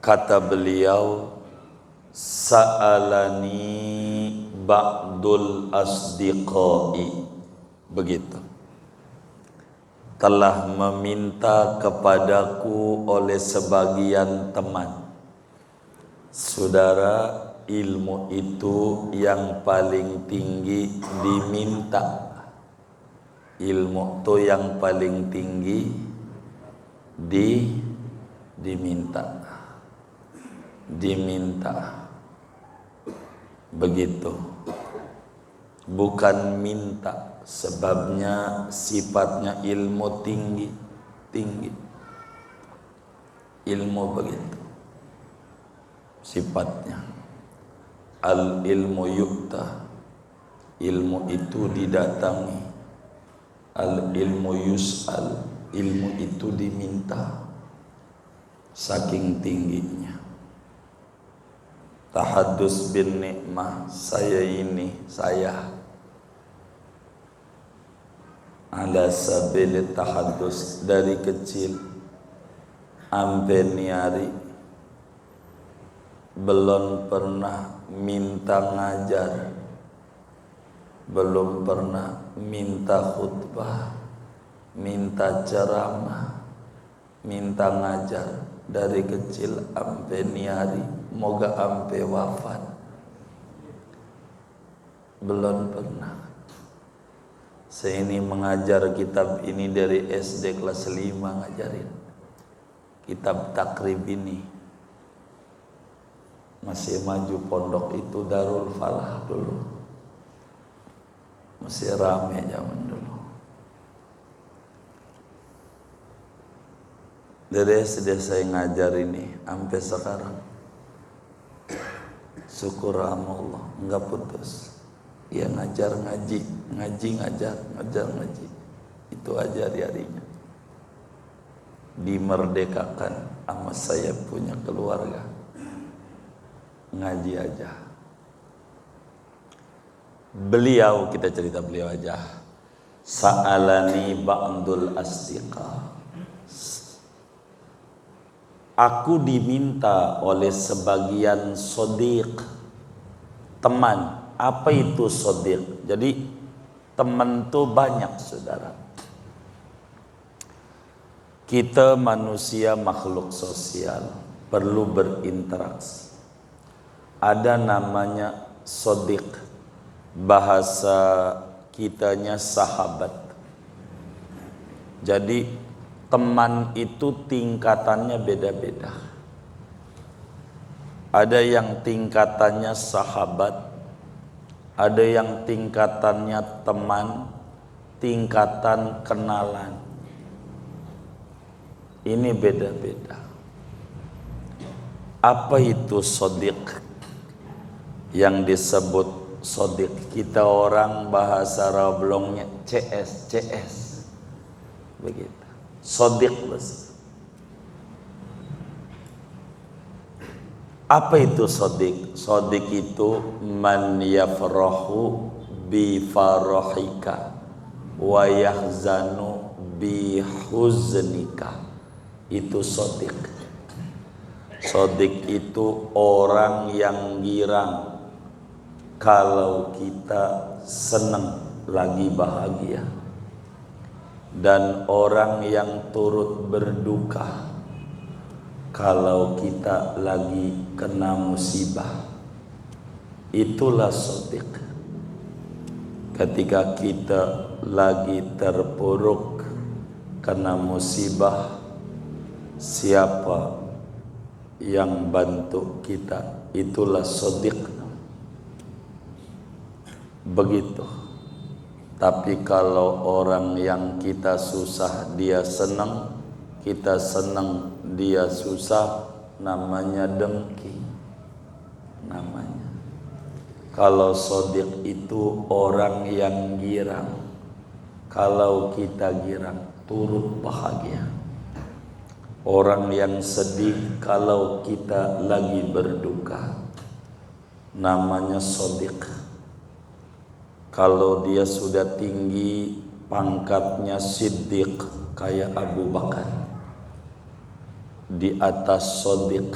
Speaker 1: Kata beliau, sa'alani ba'dul asdiqai, begitu, telah meminta kepadaku oleh sebagian teman. Saudara, ilmu itu yang paling tinggi diminta. Ilmu itu yang paling tinggi diminta. Begitu, bukan minta. Sebabnya sifatnya ilmu tinggi. Ilmu begitu sifatnya. Al ilmu yukta, ilmu itu didatangi. Al ilmu yus'al, ilmu itu diminta. Saking tingginya. Tahadus bin nikmah, saya ala sabil tahadus, dari kecil ampe niari belum pernah minta ngajar, belum pernah minta khutbah, minta ceramah, minta ngajar. Dari kecil ampe niari, moga ampe wafat, belum pernah. Saya ini mengajar kitab ini dari SD kelas 5 ngajarin kitab takrib ini. Masih maju pondok itu Darul Falah dulu, masih rame zaman dulu. Dari SD saya ngajar ini sampai sekarang, syukur sama Allah enggak putus. Ya ngajar ngaji, ngajar ngaji, itu aja hari-harinya. Dimerdekakan sama saya punya keluarga, ngaji aja. Beliau, kita cerita beliau aja. Sa'alani ba'dul asdiqa, aku diminta oleh sebagian sodiq, teman. Apa itu sodiq? Jadi teman itu banyak, saudara. Kita manusia makhluk sosial, perlu berinteraksi. Ada namanya sodiq, bahasa kitanya sahabat. Jadi teman itu tingkatannya beda-beda. Ada yang tingkatannya sahabat, ada yang tingkatannya teman, tingkatan kenalan. Ini beda-beda. Apa itu shodiq? Yang disebut shodiq, kita orang bahasa Rablongnya CS. Begitu. Shodiq bos. Apa itu shodiq? Shodiq itu man yafrahu bi farahika wa yahzanu bi huznika. Itu shodiq. Shodiq itu orang yang girang kalau kita senang lagi bahagia, dan orang yang turut berduka kalau kita lagi kena musibah. Itulah shodiq. Ketika kita lagi terpuruk kena musibah, siapa yang bantu kita? Itulah shodiq. Begitu. Tapi kalau orang yang kita susah dia senang, kita senang dia susah, namanya dengki. Namanya. Kalau shodiq itu orang yang girang, kalau kita girang turut bahagia. Orang yang sedih kalau kita lagi berduka, namanya shodiq. Kalau dia sudah tinggi pangkatnya siddiq, kayak Abu Bakar, di atas shodiq.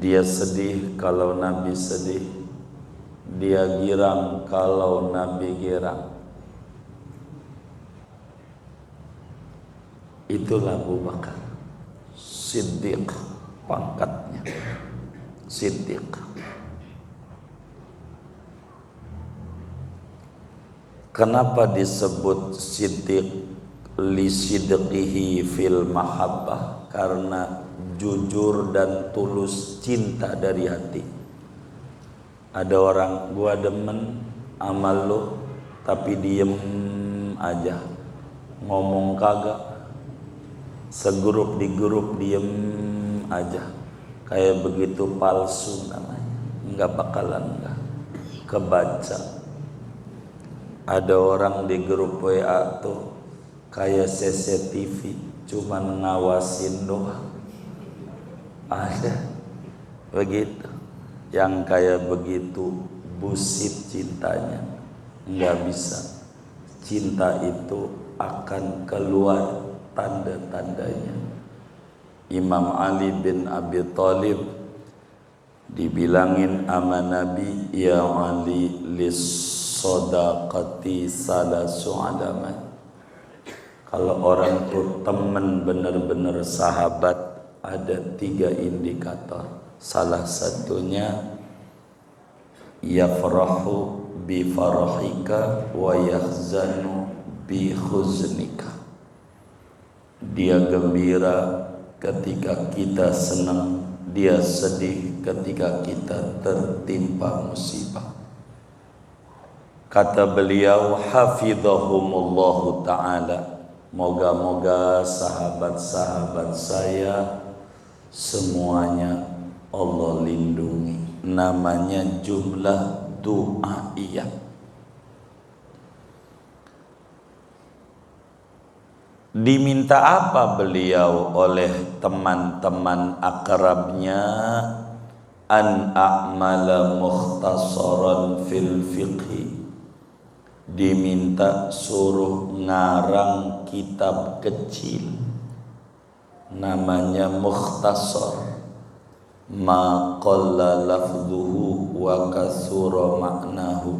Speaker 1: Dia sedih kalau Nabi sedih, dia girang kalau Nabi girang. Itulah Abu Bakar, siddiq pangkatnya, siddiq. Kenapa disebut siddiq? Li sidqihi fil mahabbah, karena jujur dan tulus cinta dari hati. Ada orang, gua demen amal lo, tapi diem aja, ngomong kagak, segrup di grup diem aja, kayak begitu palsu namanya, nggak bakalan nggak kebaca. Ada orang di grup WA tuh kayak CCTV, cuman ngawasin doang. Ada begitu. Yang kayak begitu busit cintanya, nggak bisa. Cinta itu akan keluar tanda-tandanya. Imam Ali bin Abi Thalib dibilangin ama Nabi, ya Ali lis sodaqati salasu alamat. Kalau orang tuh teman benar-benar sahabat, ada 3 indikator. Salah satunya yafrahu bi farahika wa yahzanu bi khuznika. Dia gembira ketika kita senang, dia sedih ketika kita tertimpa musibah. Kata beliau hafizahumullahu ta'ala, moga-moga sahabat-sahabat saya semuanya Allah lindungi. Namanya jumlah du'aiyah. Diminta apa beliau oleh teman-teman akrabnya? An a'mala mukhtasaran fil fiqhi. Diminta suruh ngarang kitab kecil namanya mukhtasar, ma qalla lafzuhu wa kasura maknahu.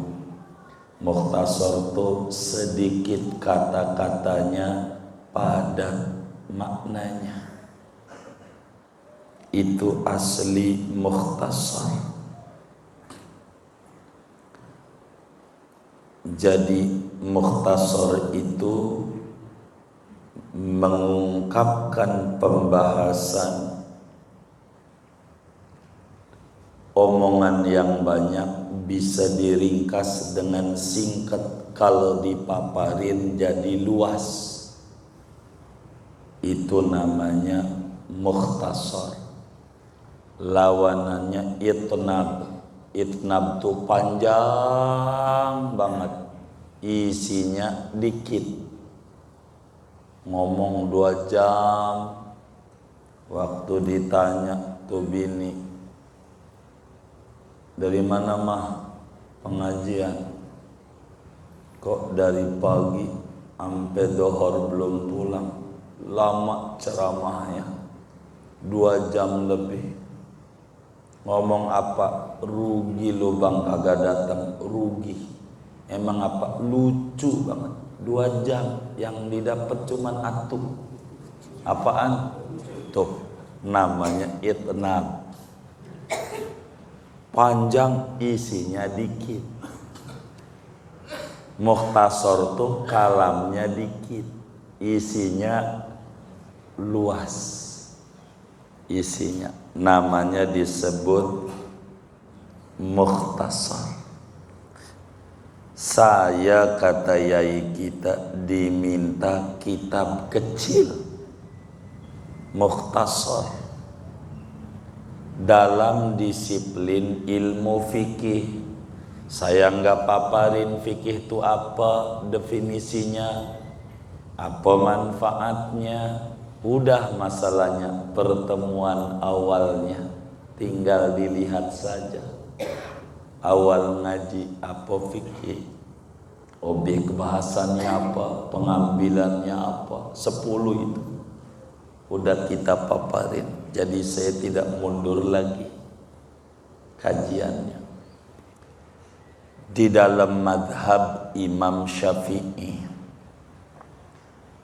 Speaker 1: Mukhtasar itu sedikit kata-katanya, padat maknanya. Itu asli mukhtasar. Jadi mukhtasar itu mengungkapkan pembahasan omongan yang banyak, bisa diringkas dengan singkat. Kalau dipaparin jadi luas, itu namanya mukhtasar. Lawanannya itnab. Itnab tuh panjang banget, isinya dikit. Ngomong 2 jam, waktu ditanya tuh bini, dari mana mah pengajian? Kok dari pagi sampai dohor belum pulang? Lama ceramahnya, 2 jam lebih. Ngomong apa? Rugi lu bang kagak datang. Rugi. Emang apa? Lucu banget. 2 jam yang didapat cuman atuh. Apaan? Tuh namanya itnab. Panjang, isinya dikit. Mukhtasar tuh kalamnya dikit, isinya luas. Isinya namanya disebut mukhtasar. Saya, kata yai kita, diminta kitab kecil mukhtasar dalam disiplin ilmu fikih. Saya nggak paparin fikih itu apa definisinya, apa manfaatnya. Udah masalahnya pertemuan awalnya, tinggal dilihat saja. Awal ngaji apa fikih, objek bahasannya apa, pengambilannya apa, 10 itu udah kita paparin. Jadi saya tidak mundur lagi kajiannya. Di dalam madhab Imam Syafi'i,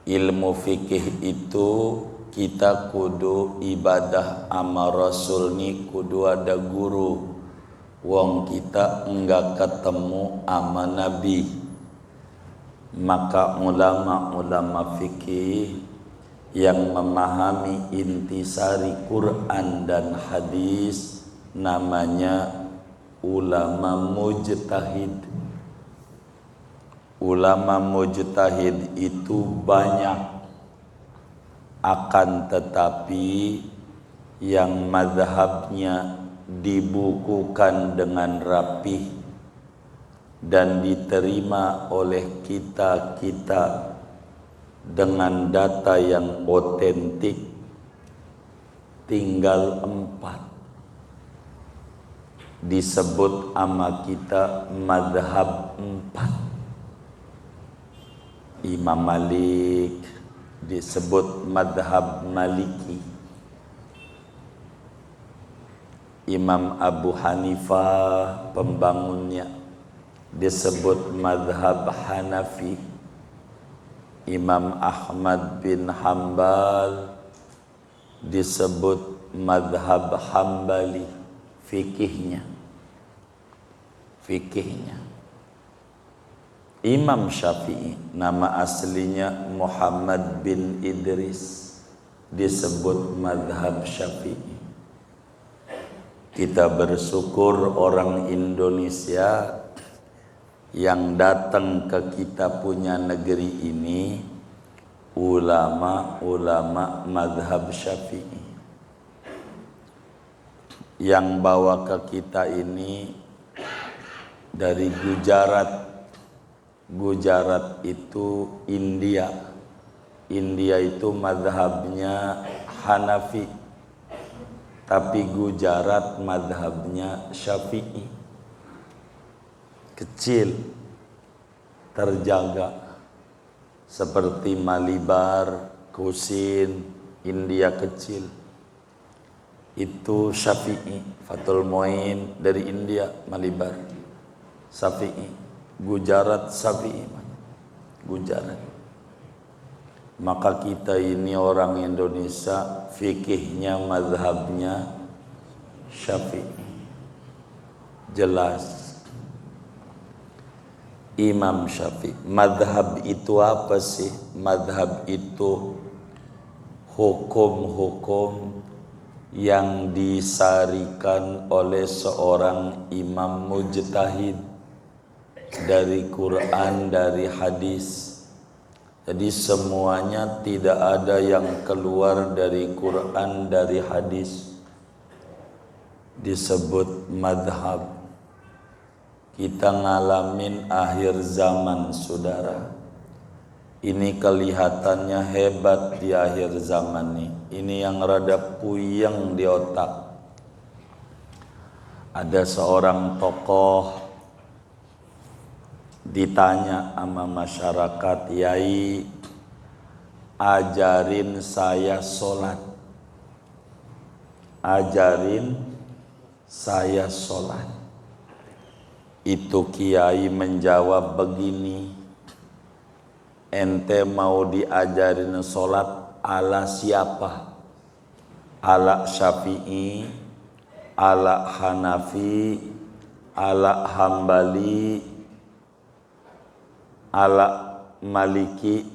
Speaker 1: ilmu fikih itu kita kudu ibadah ama Rasul ni kudu ada guru. Wong kita enggak ketemu ama Nabi. Maka ulama-ulama fikih yang memahami intisari Quran dan hadis namanya ulama mujtahid. Ulama mujtahid itu banyak, akan tetapi yang mazhabnya dibukukan dengan rapih dan diterima oleh kita dengan data yang otentik tinggal 4. Disebut ama kita madhab 4. Imam Malik disebut madhab Maliki. Imam Abu Hanifah pembangunnya disebut madhab Hanafi. Imam Ahmad bin Hambal disebut madhab Hambali. Fikihnya Imam Syafi'i, nama aslinya Muhammad bin Idris, disebut madhab Syafi'i. Kita bersyukur orang Indonesia yang datang ke kita punya negeri ini ulama-ulama madhab Syafi'i. Yang bawa ke kita ini dari Gujarat. Gujarat itu India. India itu madhabnya Hanafi, tapi Gujarat madhabnya Syafi'i. Kecil, terjaga, seperti Malibar, Kusin, India kecil. Itu Syafi'i. Fathul Muin dari India, Malibar, Syafi'i. Gujarat Syafi'i. Gujarat. Maka kita ini orang Indonesia, fikihnya mazhabnya Syafi'i. Jelas. Imam Syafi'i. Mazhab itu apa sih? Mazhab itu hukum-hukum yang disarikan oleh seorang imam mujtahid dari Quran, dari hadis. Jadi semuanya tidak ada yang keluar dari Quran, dari hadis, disebut madhab. Kita ngalamin akhir zaman, saudara. Ini kelihatannya hebat di akhir zaman nih. Ini yang rada puyeng di otak. Ada seorang tokoh ditanya sama masyarakat, "Yai, ajarin saya sholat. Ajarin saya sholat." Itu kiai menjawab begini, "Ente mau diajarin sholat ala siapa? Ala Syafi'i, ala Hanafi, ala Hambali, ala Maliki,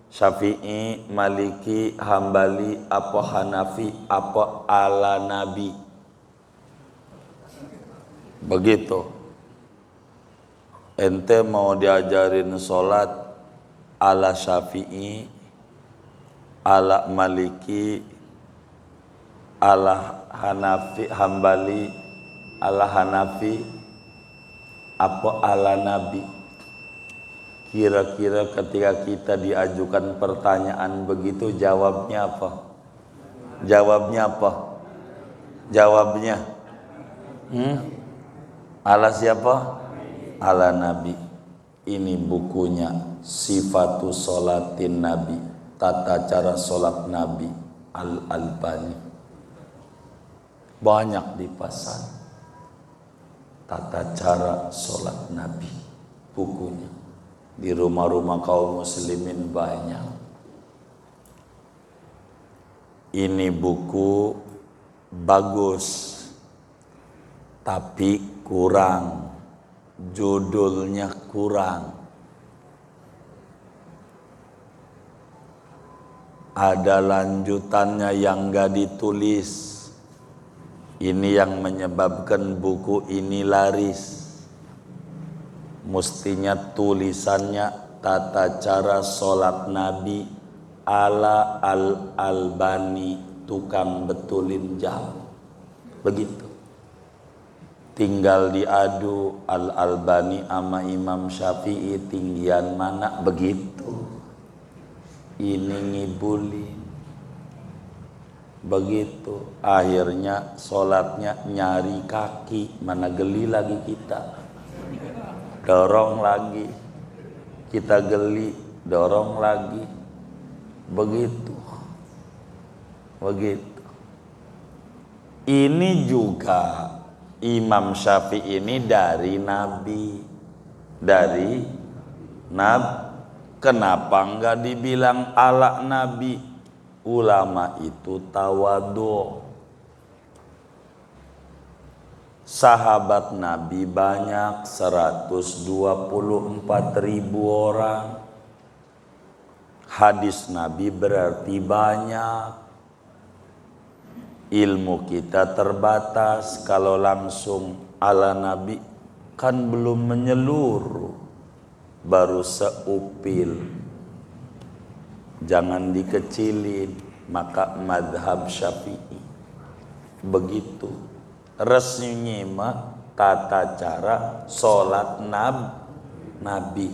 Speaker 1: Syafi'i, Maliki, Hambali, apa Hanafi, apa ala Nabi?" Begitu. Ente mau diajarin sholat ala Syafi'i, ala Maliki, ala Hanafi, Hambali, ala Hanafi, apa ala Nabi? Kira-kira ketika kita diajukan pertanyaan begitu, jawabnya apa? Jawabnya apa? Jawabnya ala siapa? Ala Nabi. Ini bukunya Sifatu Sholatin Nabi, tata cara sholat Nabi, Al-Albani. Banyak di pasar tata cara sholat Nabi, bukunya. Di rumah-rumah kaum muslimin banyak. Ini buku bagus, tapi kurang, judulnya kurang. Ada lanjutannya yang gak ditulis. Ini yang menyebabkan buku ini laris. Mestinya tulisannya tata cara sholat Nabi ala Al-Albani, tukang betulin jam. Begitu. Tinggal diadu Al-Albani sama Imam Syafi'i tinggian mana, begitu. Ini ngibulin. Begitu, akhirnya sholatnya nyari kaki, mana geli lagi kita, dorong lagi, kita geli, dorong lagi, begitu. Ini juga Imam Syafi'i ini dari Nabi, kenapa enggak dibilang ala Nabi? Ulama itu tawadhu. Sahabat Nabi banyak, 124.000 orang. Hadis Nabi berarti banyak. Ilmu kita terbatas. Kalau langsung ala Nabi kan belum menyeluruh, baru seupil. Jangan dikecilin. Maka madhab Syafi'i begitu. Resminya mah tata cara sholat Nabi,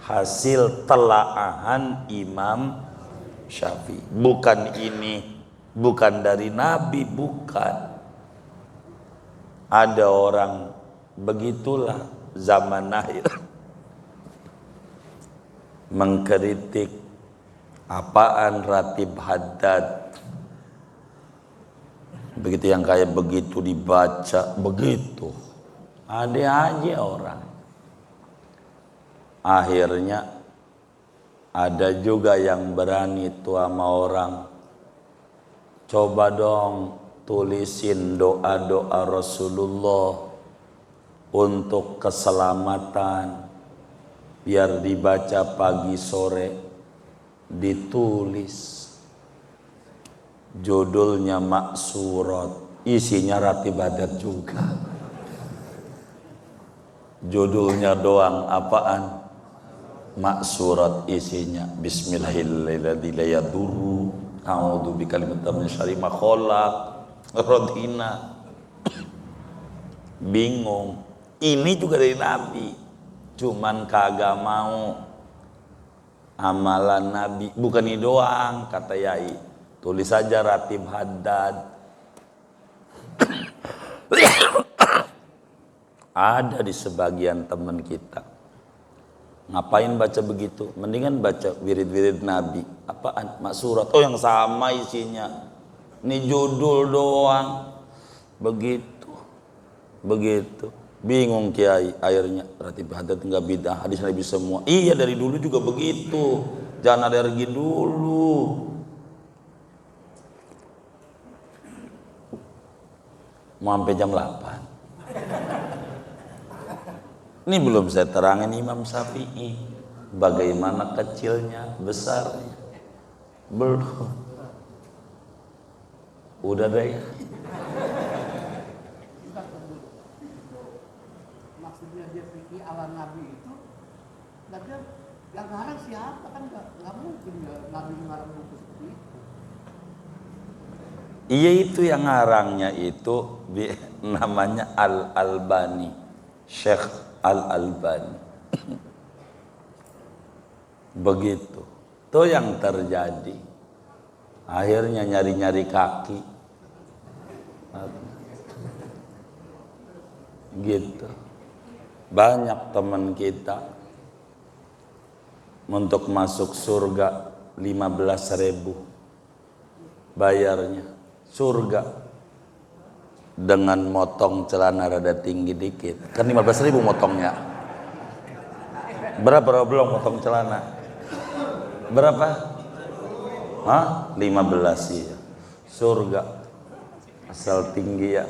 Speaker 1: hasil telaahan Imam Syafi'i. Bukan dari Nabi, bukan. Ada orang begitulah zaman akhir mengkritik apaan Ratib Haddad, begitu yang kayak begitu dibaca begitu, ada aja orang. Akhirnya ada juga yang berani tuh sama orang, coba dong tulisin doa-doa Rasulullah untuk keselamatan, biar dibaca pagi sore. Ditulis, judulnya Maksurat, isinya Ratib Haddad juga. Judulnya doang apaan? Maksurat, isinya Bismillahirrahmanirrahim, la yadurru, a'udzu bikalimatin min syarri ma khalaq, Rodina. Bingung. Ini juga dari Nabi, cuman kagak mau amalan Nabi. Bukan ini doang, kata Yai, tulis saja Ratib Haddad. Ada di sebagian teman kita, ngapain baca begitu, mendingan baca wirid-wirid Nabi. Apaan? Maksurat. Oh yang sama isinya, ini judul doang. Begitu. Bingung Kiai, akhirnya Ratib Haddad enggak bidah, hadis Nabi semua. Iya dari dulu juga begitu, jangan alergi dulu. Mau sampai jam 8. Ini belum saya terangin Imam Syafi'i, bagaimana kecilnya, besarnya. Belum. Udah deh ya.
Speaker 2: Dia fikih ala Nabi itu, dan dia yang ngarang siapa, kan nggak mungkin Nabi ngarang buku seperti itu.
Speaker 1: Iya, itu yang ngarangnya itu namanya Al-Albani, Syekh Al-Albani. Begitu. Itu yang terjadi. Akhirnya nyari-nyari kaki. Gitu. Banyak teman kita untuk masuk surga 15.000 bayarnya. Surga dengan motong celana rada tinggi dikit, kan 15.000 motongnya. Berapa belum motong celana? Berapa? 15 ya. Surga asal tinggi ya.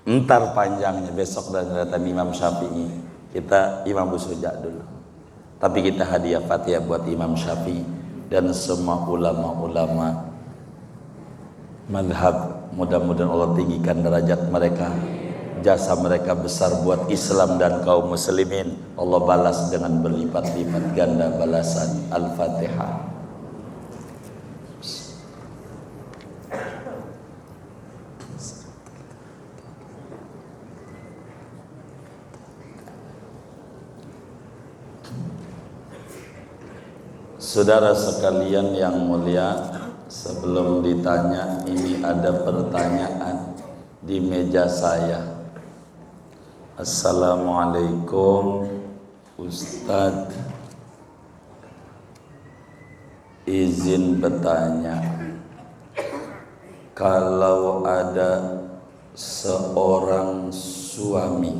Speaker 1: Entar panjangnya besok dan datang Imam Syafi'i. Kita Imam Busuja dulu. Tapi kita hadiah Fatihah buat Imam Syafi'i dan semua ulama-ulama madhab. Mudah-mudahan Allah tinggikan derajat mereka. Jasa mereka besar buat Islam dan kaum muslimin. Allah balas dengan berlipat-lipat ganda balasan. Al-Fatihah. Saudara sekalian yang mulia, sebelum ditanya, ini ada pertanyaan di meja saya. Assalamualaikum Ustadz, izin bertanya, kalau ada seorang suami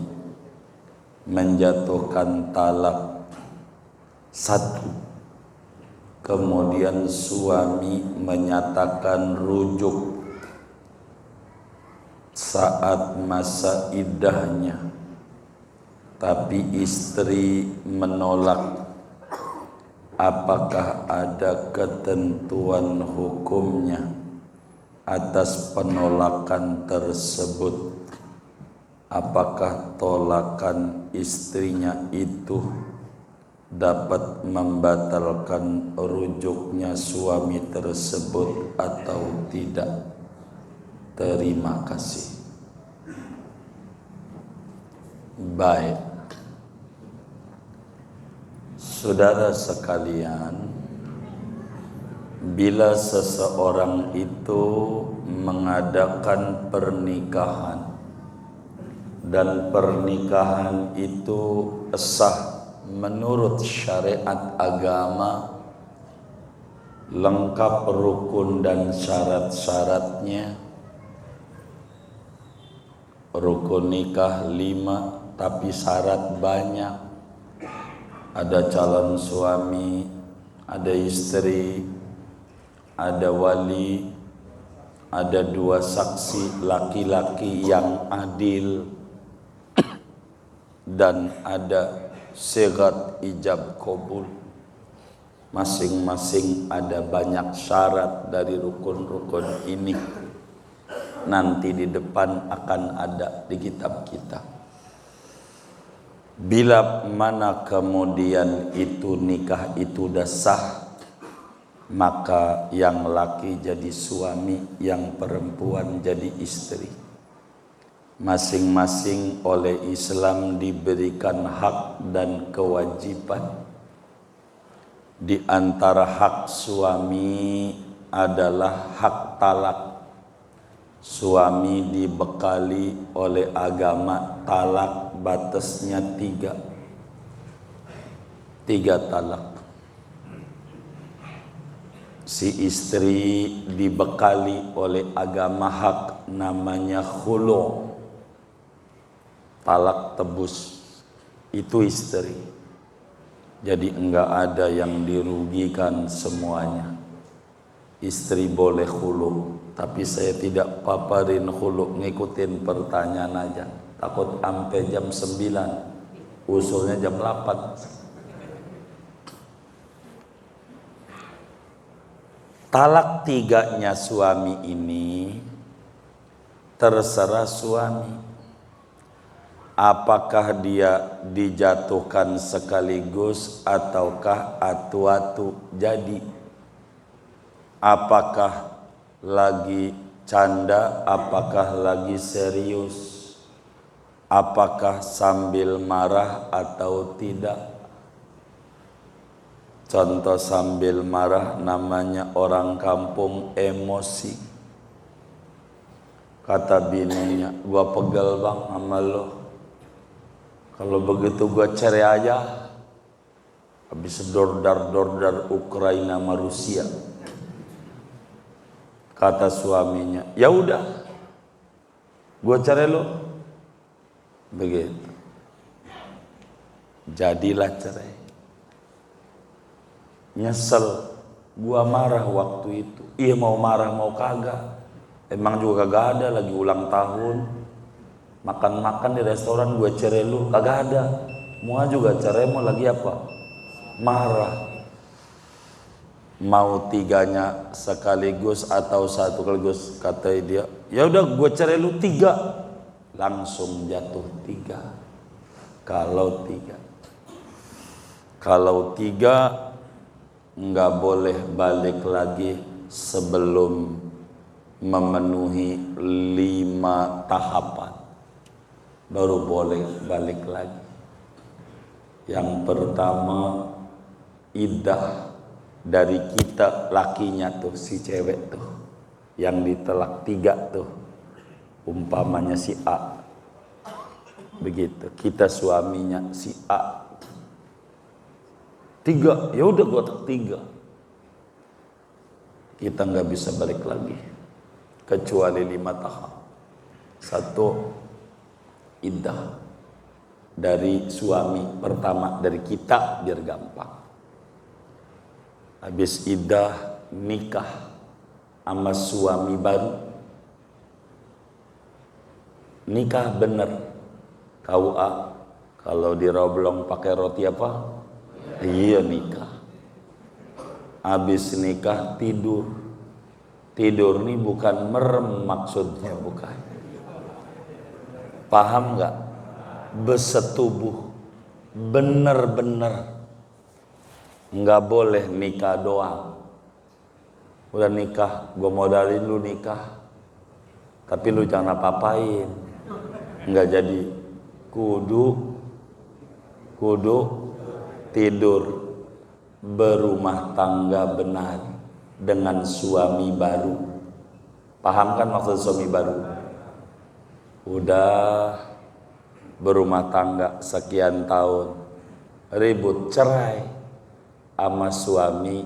Speaker 1: menjatuhkan talak satu, kemudian suami menyatakan rujuk saat masa iddahnya, tapi istri menolak, apakah ada ketentuan hukumnya atas penolakan tersebut? Apakah tolakan istrinya itu dapat membatalkan rujuknya suami tersebut atau tidak? Terima kasih. Baik, saudara sekalian, bila seseorang itu mengadakan pernikahan dan pernikahan itu sah menurut syariat agama, lengkap rukun dan syarat-syaratnya, rukun nikah 5 tapi syarat banyak, ada calon suami, ada istri, ada wali, ada 2 saksi laki-laki yang adil, dan ada sigat ijab qabul. Masing-masing ada banyak syarat dari rukun-rukun ini. Nanti di depan akan ada di kitab kita. Bila mana kemudian itu nikah itu dah sah, maka yang laki jadi suami, yang perempuan jadi istri. Masing-masing oleh Islam diberikan hak dan kewajiban. Di antara hak suami adalah hak talak. Suami dibekali oleh agama talak batasnya 3 talak. Si istri dibekali oleh agama hak namanya khulu', talak tebus, itu istri. Jadi enggak ada yang dirugikan, semuanya. Istri boleh khulu', tapi saya tidak paparin khulu', ngikutin pertanyaan aja. Takut sampai jam 9, usulnya jam 8. Talak 3-nya suami ini terserah suami. Apakah dia dijatuhkan sekaligus ataukah atu-atu jadi? Apakah lagi canda, apakah lagi serius? Apakah sambil marah atau tidak? Contoh sambil marah namanya orang kampung emosi. Kata bininya, gua pegel bang sama lo. Kalau begitu gua cerai aja. Habis dordar Ukraina sama Rusia. Kata suaminya, ya udah, gua cerai lo. Begitu. Jadilah cerai. Nyesel, gua marah waktu itu. Iya mau marah mau kagak. Emang juga kagak ada, lagi ulang tahun. Makan-makan di restoran, gue cerai lu, kagak ada. Mua juga cerai, mau lagi apa? Marah. Mau 3-nya sekaligus atau 1 sekaligus, kata dia. Ya udah, gue cerai lu 3. Langsung jatuh 3. Kalau 3 nggak boleh balik lagi sebelum memenuhi 5 tahapan. Baru boleh balik lagi. Yang pertama, iddah dari kita lakinya tuh si cewek tuh yang ditelak 3 tuh, umpamanya si A, begitu kita suaminya si A 3, ya udah gua tak 3, kita nggak bisa balik lagi kecuali 5 tahap. 1 iddah dari suami pertama dari kita biar gampang. Habis iddah nikah sama suami baru, nikah bener KUA. Kalau di Roblong pakai roti apa? Iya nikah. Habis nikah tidur. Tidur nih bukan merem maksudnya, bukan. Paham nggak? Bersetubuh, bener-bener. Nggak boleh nikah doang. Udah nikah, gue modalin lu nikah, tapi lu jangan apa-apain, nggak jadi. Kudu tidur berumah tangga benar dengan suami baru. Paham kan maksud suami baru? Udah berumah tangga sekian tahun, ribut cerai sama suami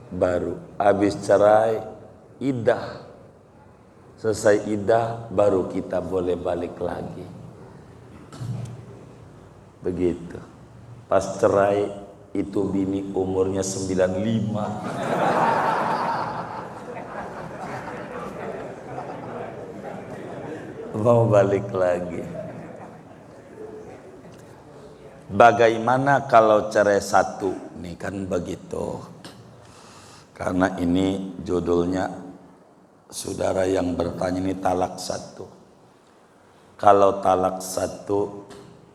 Speaker 1: baru. Habis cerai iddah, selesai iddah baru kita boleh balik lagi. Begitu. Pas cerai itu bini umurnya 95. Mau balik lagi. Bagaimana kalau cerai 1? Nih kan begitu. Karena ini judulnya, saudara yang bertanya ini talak 1. Kalau talak 1,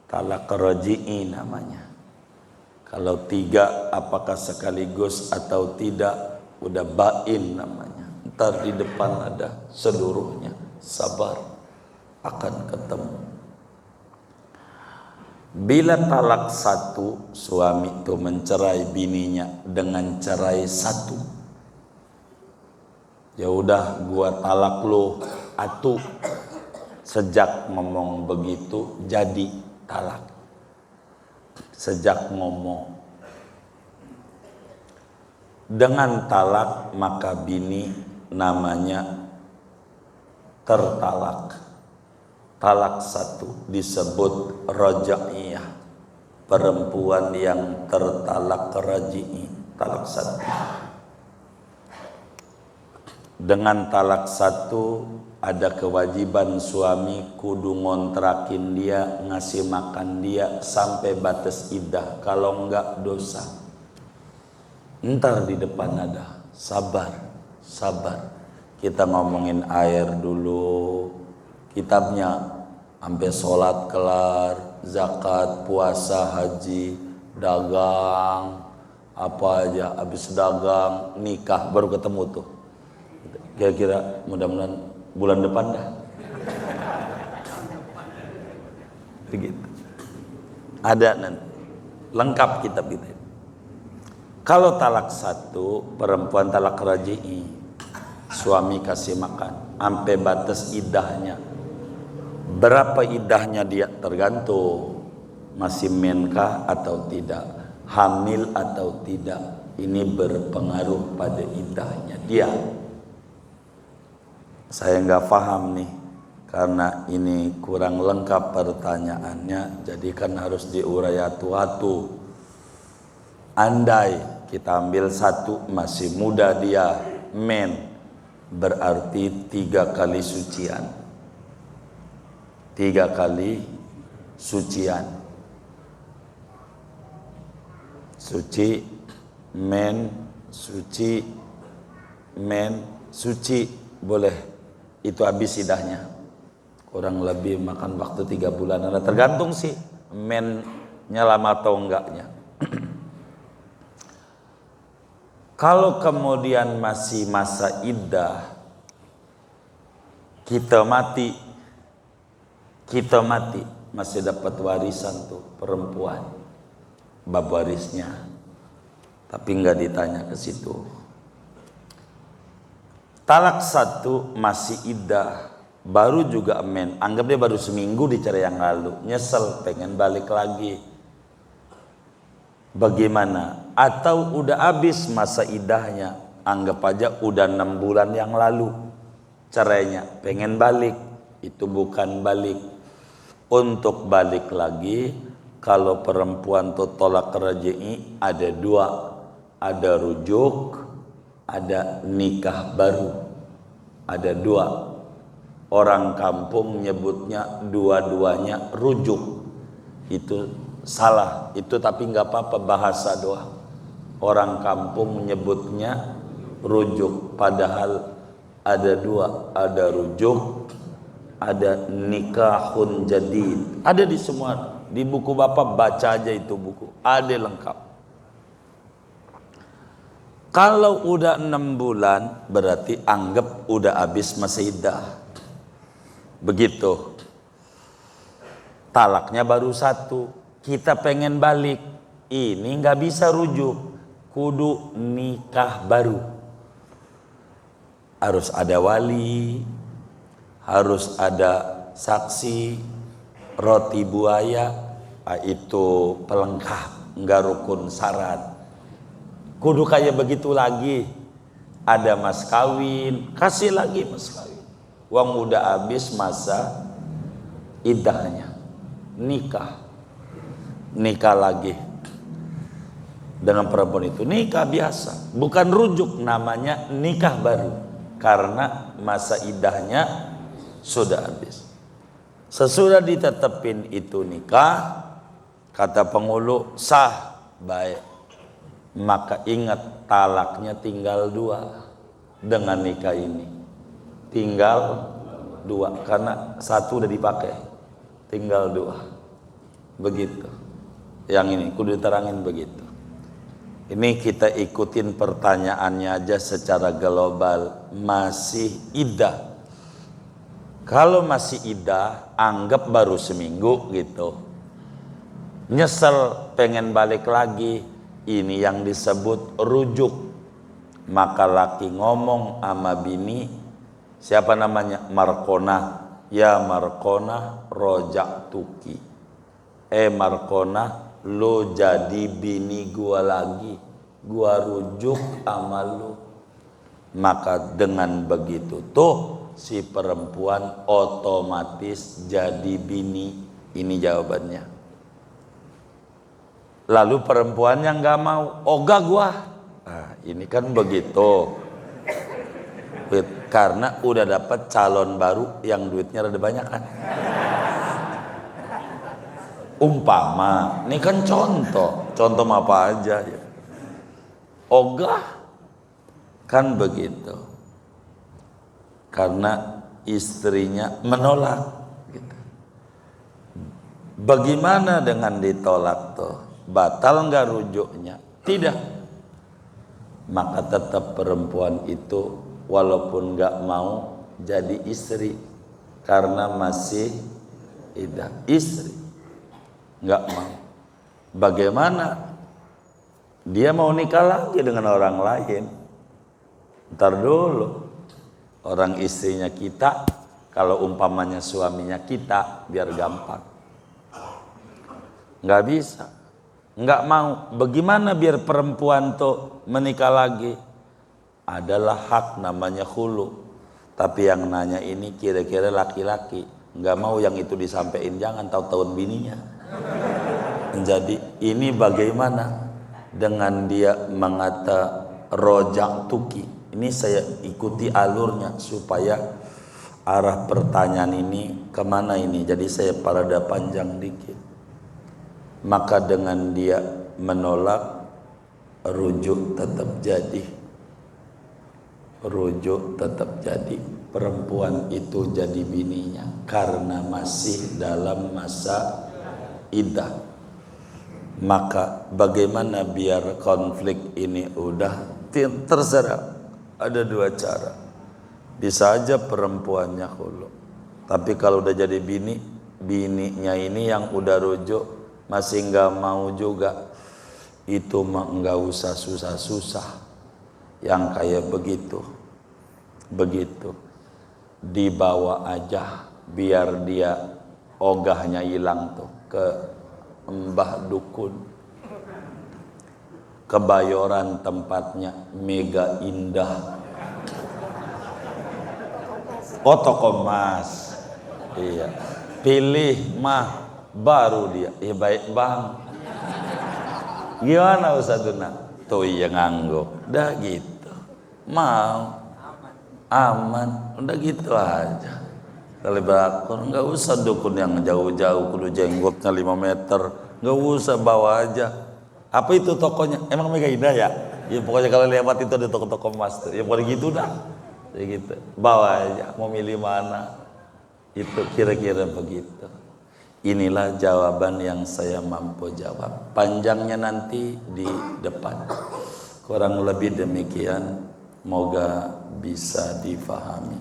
Speaker 1: talak raji'i namanya. Kalau 3 apakah sekaligus atau tidak, udah bain namanya. Ntar di depan ada seluruhnya. Sabar, akan ketemu. Bila talak 1, suami itu mencerai bininya dengan cerai 1, ya udah gua talak lu atu. Sejak ngomong begitu jadi talak. Sejak ngomong dengan talak, maka bini namanya tertalak. Talak 1 disebut raja'iyah, perempuan yang tertalak raji'i. Talak 1. Dengan talak 1 ada kewajiban suami kudu ngontrakin dia, ngasih makan dia sampai batas iddah. Kalau enggak dosa. Ntar di depan ada. Sabar, sabar. Kita ngomongin air dulu, kitabnya sampai sholat kelar, zakat, puasa, haji, dagang, apa aja. Habis dagang, nikah, baru ketemu tuh. Kira-kira mudah-mudahan bulan depan dah. Begitu. Ada nanti lengkap kitab itu. Kalau talak 1, perempuan talak raji'i, suami kasih makan sampai batas iddahnya. Berapa iddahnya dia tergantung masih menkah atau tidak, hamil atau tidak. Ini berpengaruh pada iddahnya dia. Saya nggak paham nih, karena ini kurang lengkap pertanyaannya, jadi kan harus diurai atu-atu. Andai kita ambil 1, masih muda dia, men, berarti 3 kali sucian. 3 kali sucian. Suci, men, suci, men, suci, boleh. Itu habis iddahnya. Kurang lebih makan waktu 3 bulan. Tergantung sih mennya lama atau enggaknya. Kalau kemudian masih masa iddah, kita mati, masih dapat warisan tuh perempuan, bab warisnya. tapi nggak ditanya ke situ. Talak 1 masih iddah, baru juga amen, anggap dia baru seminggu di cerai yang lalu, nyesel pengen balik lagi, bagaimana? Atau udah habis masa iddahnya, anggap aja udah 6 bulan yang lalu cerainya, pengen balik, itu bukan balik. Untuk balik lagi, kalau perempuan tuh tolak raj'i ada 2, ada rujuk, ada nikah baru, ada 2. Orang kampung nyebutnya dua-duanya rujuk, itu salah, itu tapi nggak apa-apa, bahasa doang. Orang kampung menyebutnya rujuk, padahal ada 2, ada rujuk, ada nikahun jadid, ada di semua, di buku Bapak baca aja itu buku, ada lengkap. Kalau udah 6 bulan berarti anggap udah habis masa iddah. Begitu. Talaknya baru 1, kita pengen balik, ini nggak bisa rujuk, kudu nikah baru. Harus ada wali, harus ada saksi, roti buaya, itu pelengkap, nggak rukun syarat. Kudu kayak begitu lagi. Ada mas kawin, kasih lagi mas kawin. Uang udah habis masa iddahnya, nikah lagi dengan perempuan itu, nikah biasa, bukan rujuk, namanya nikah baru, karena masa iddahnya sudah habis. Sesudah ditetepin itu nikah, kata penghulu sah, baik. Maka ingat, talaknya tinggal 2 dengan nikah ini, tinggal 2, karena 1 udah dipakai, tinggal 2. Begitu. Yang ini kudu diterangin begitu. Ini kita ikutin pertanyaannya aja secara global. Masih iddah, kalau masih iddah anggap baru seminggu gitu, nyesel pengen balik lagi, ini yang disebut rujuk. Maka laki ngomong sama bini, siapa namanya? Markona. Ya Markona, rojak tuki. Markona, lo jadi bini gua lagi, gua rujuk sama lo. Maka dengan begitu tuh si perempuan otomatis jadi bini. Ini jawabannya. Lalu perempuan yang nggak mau, ogah gua. Nah, ini kan begitu. Karena udah dapat calon baru yang duitnya rada banyak kan. Umpama, ini kan contoh apa aja ya. Ogah kan begitu. Karena istrinya menolak. Gitu. Bagaimana dengan ditolak tuh? Batal nggak rujuknya? Tidak. Maka tetap perempuan itu walaupun nggak mau jadi istri karena masih iddah. Istri nggak mau. Bagaimana? Dia mau nikah lagi dengan orang lain. Ntar dulu, orang istrinya kita, kalau umpamanya suaminya kita, biar gampang. Nggak bisa. Nggak mau. Bagaimana biar perempuan tuh menikah lagi? Adalah hak namanya khulu. Tapi yang nanya ini kira-kira laki-laki. Nggak mau yang itu disampaikan, jangan tahu-tahu bininya. Jadi ini bagaimana dengan dia mengata rojak tuki. Ini saya ikuti alurnya supaya arah pertanyaan ini kemana ini. Jadi saya parada panjang dikit. Maka dengan dia menolak, rujuk tetap jadi. Rujuk tetap jadi. Perempuan itu jadi bininya karena masih dalam masa iddah. Maka bagaimana biar konflik ini udah terserah. Ada 2 cara. Bisa aja perempuannya khulu. Tapi kalau udah jadi bininya ini yang udah rujuk masih nggak mau juga. itu mah enggak usah susah-susah. Yang kayak begitu dibawa aja biar dia ogahnya hilang tuh ke Mbah Dukun. Kebayoran tempatnya mega indah. Oh, toko emas. Iya. Pilih mah baru dia. Ya baik bang. Gimana Ustadzuna? Tuh iya nganggo. Udah gitu. Mau. Aman. Udah gitu aja. Kali bakor. Nggak usah dukun yang jauh-jauh. Kudu jenggotnya 5 meter. Nggak usah bawa aja. Apa itu tokonya? Emang mega indah ya? Ya pokoknya kalau lewat itu ada toko-toko emas tuh. Ya pokoknya gitu dah. Kayak gitu. Bawa aja. Mau milih mana? Itu kira-kira begitu. Inilah jawaban yang saya mampu jawab. Panjangnya nanti di depan. Kurang lebih demikian. Moga bisa difahami.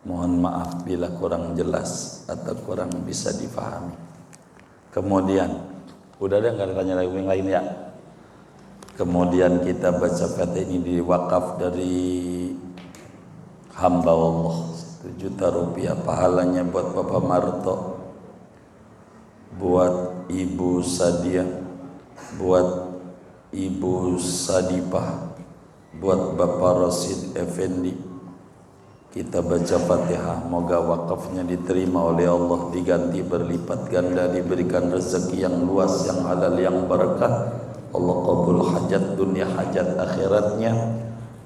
Speaker 1: Mohon maaf bila kurang jelas atau kurang bisa difahami. Kemudian, udah ada nggak tanya lagi yang lain ya? Kemudian kita baca kata ini di wakaf dari hamba Allah. 1 juta rupiah pahalanya buat Bapak Marto, buat Ibu Sadia, buat Ibu Sadipah, buat Bapak Rasid Effendi. Kita baca Fatihah, moga wakafnya diterima oleh Allah, diganti berlipat ganda, diberikan rezeki yang luas, yang halal, yang berkah. Allah qabul hajat dunia, hajat akhiratnya,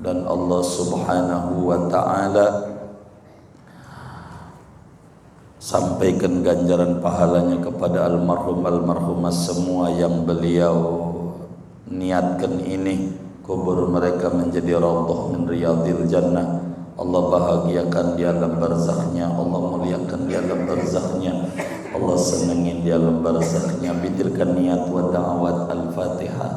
Speaker 1: dan Allah Subhanahu wa ta'ala sampaikan ganjaran pahalanya kepada almarhumah semua yang beliau niatkan ini, kubur mereka menjadi raudhah min riyadil jannah. Allah bahagiakan di alam barzakhnya, Allah muliakan di alam barzakhnya, Allah senangin di alam barzakhnya. Bitirkan niat wa da'awat al-Fatihah.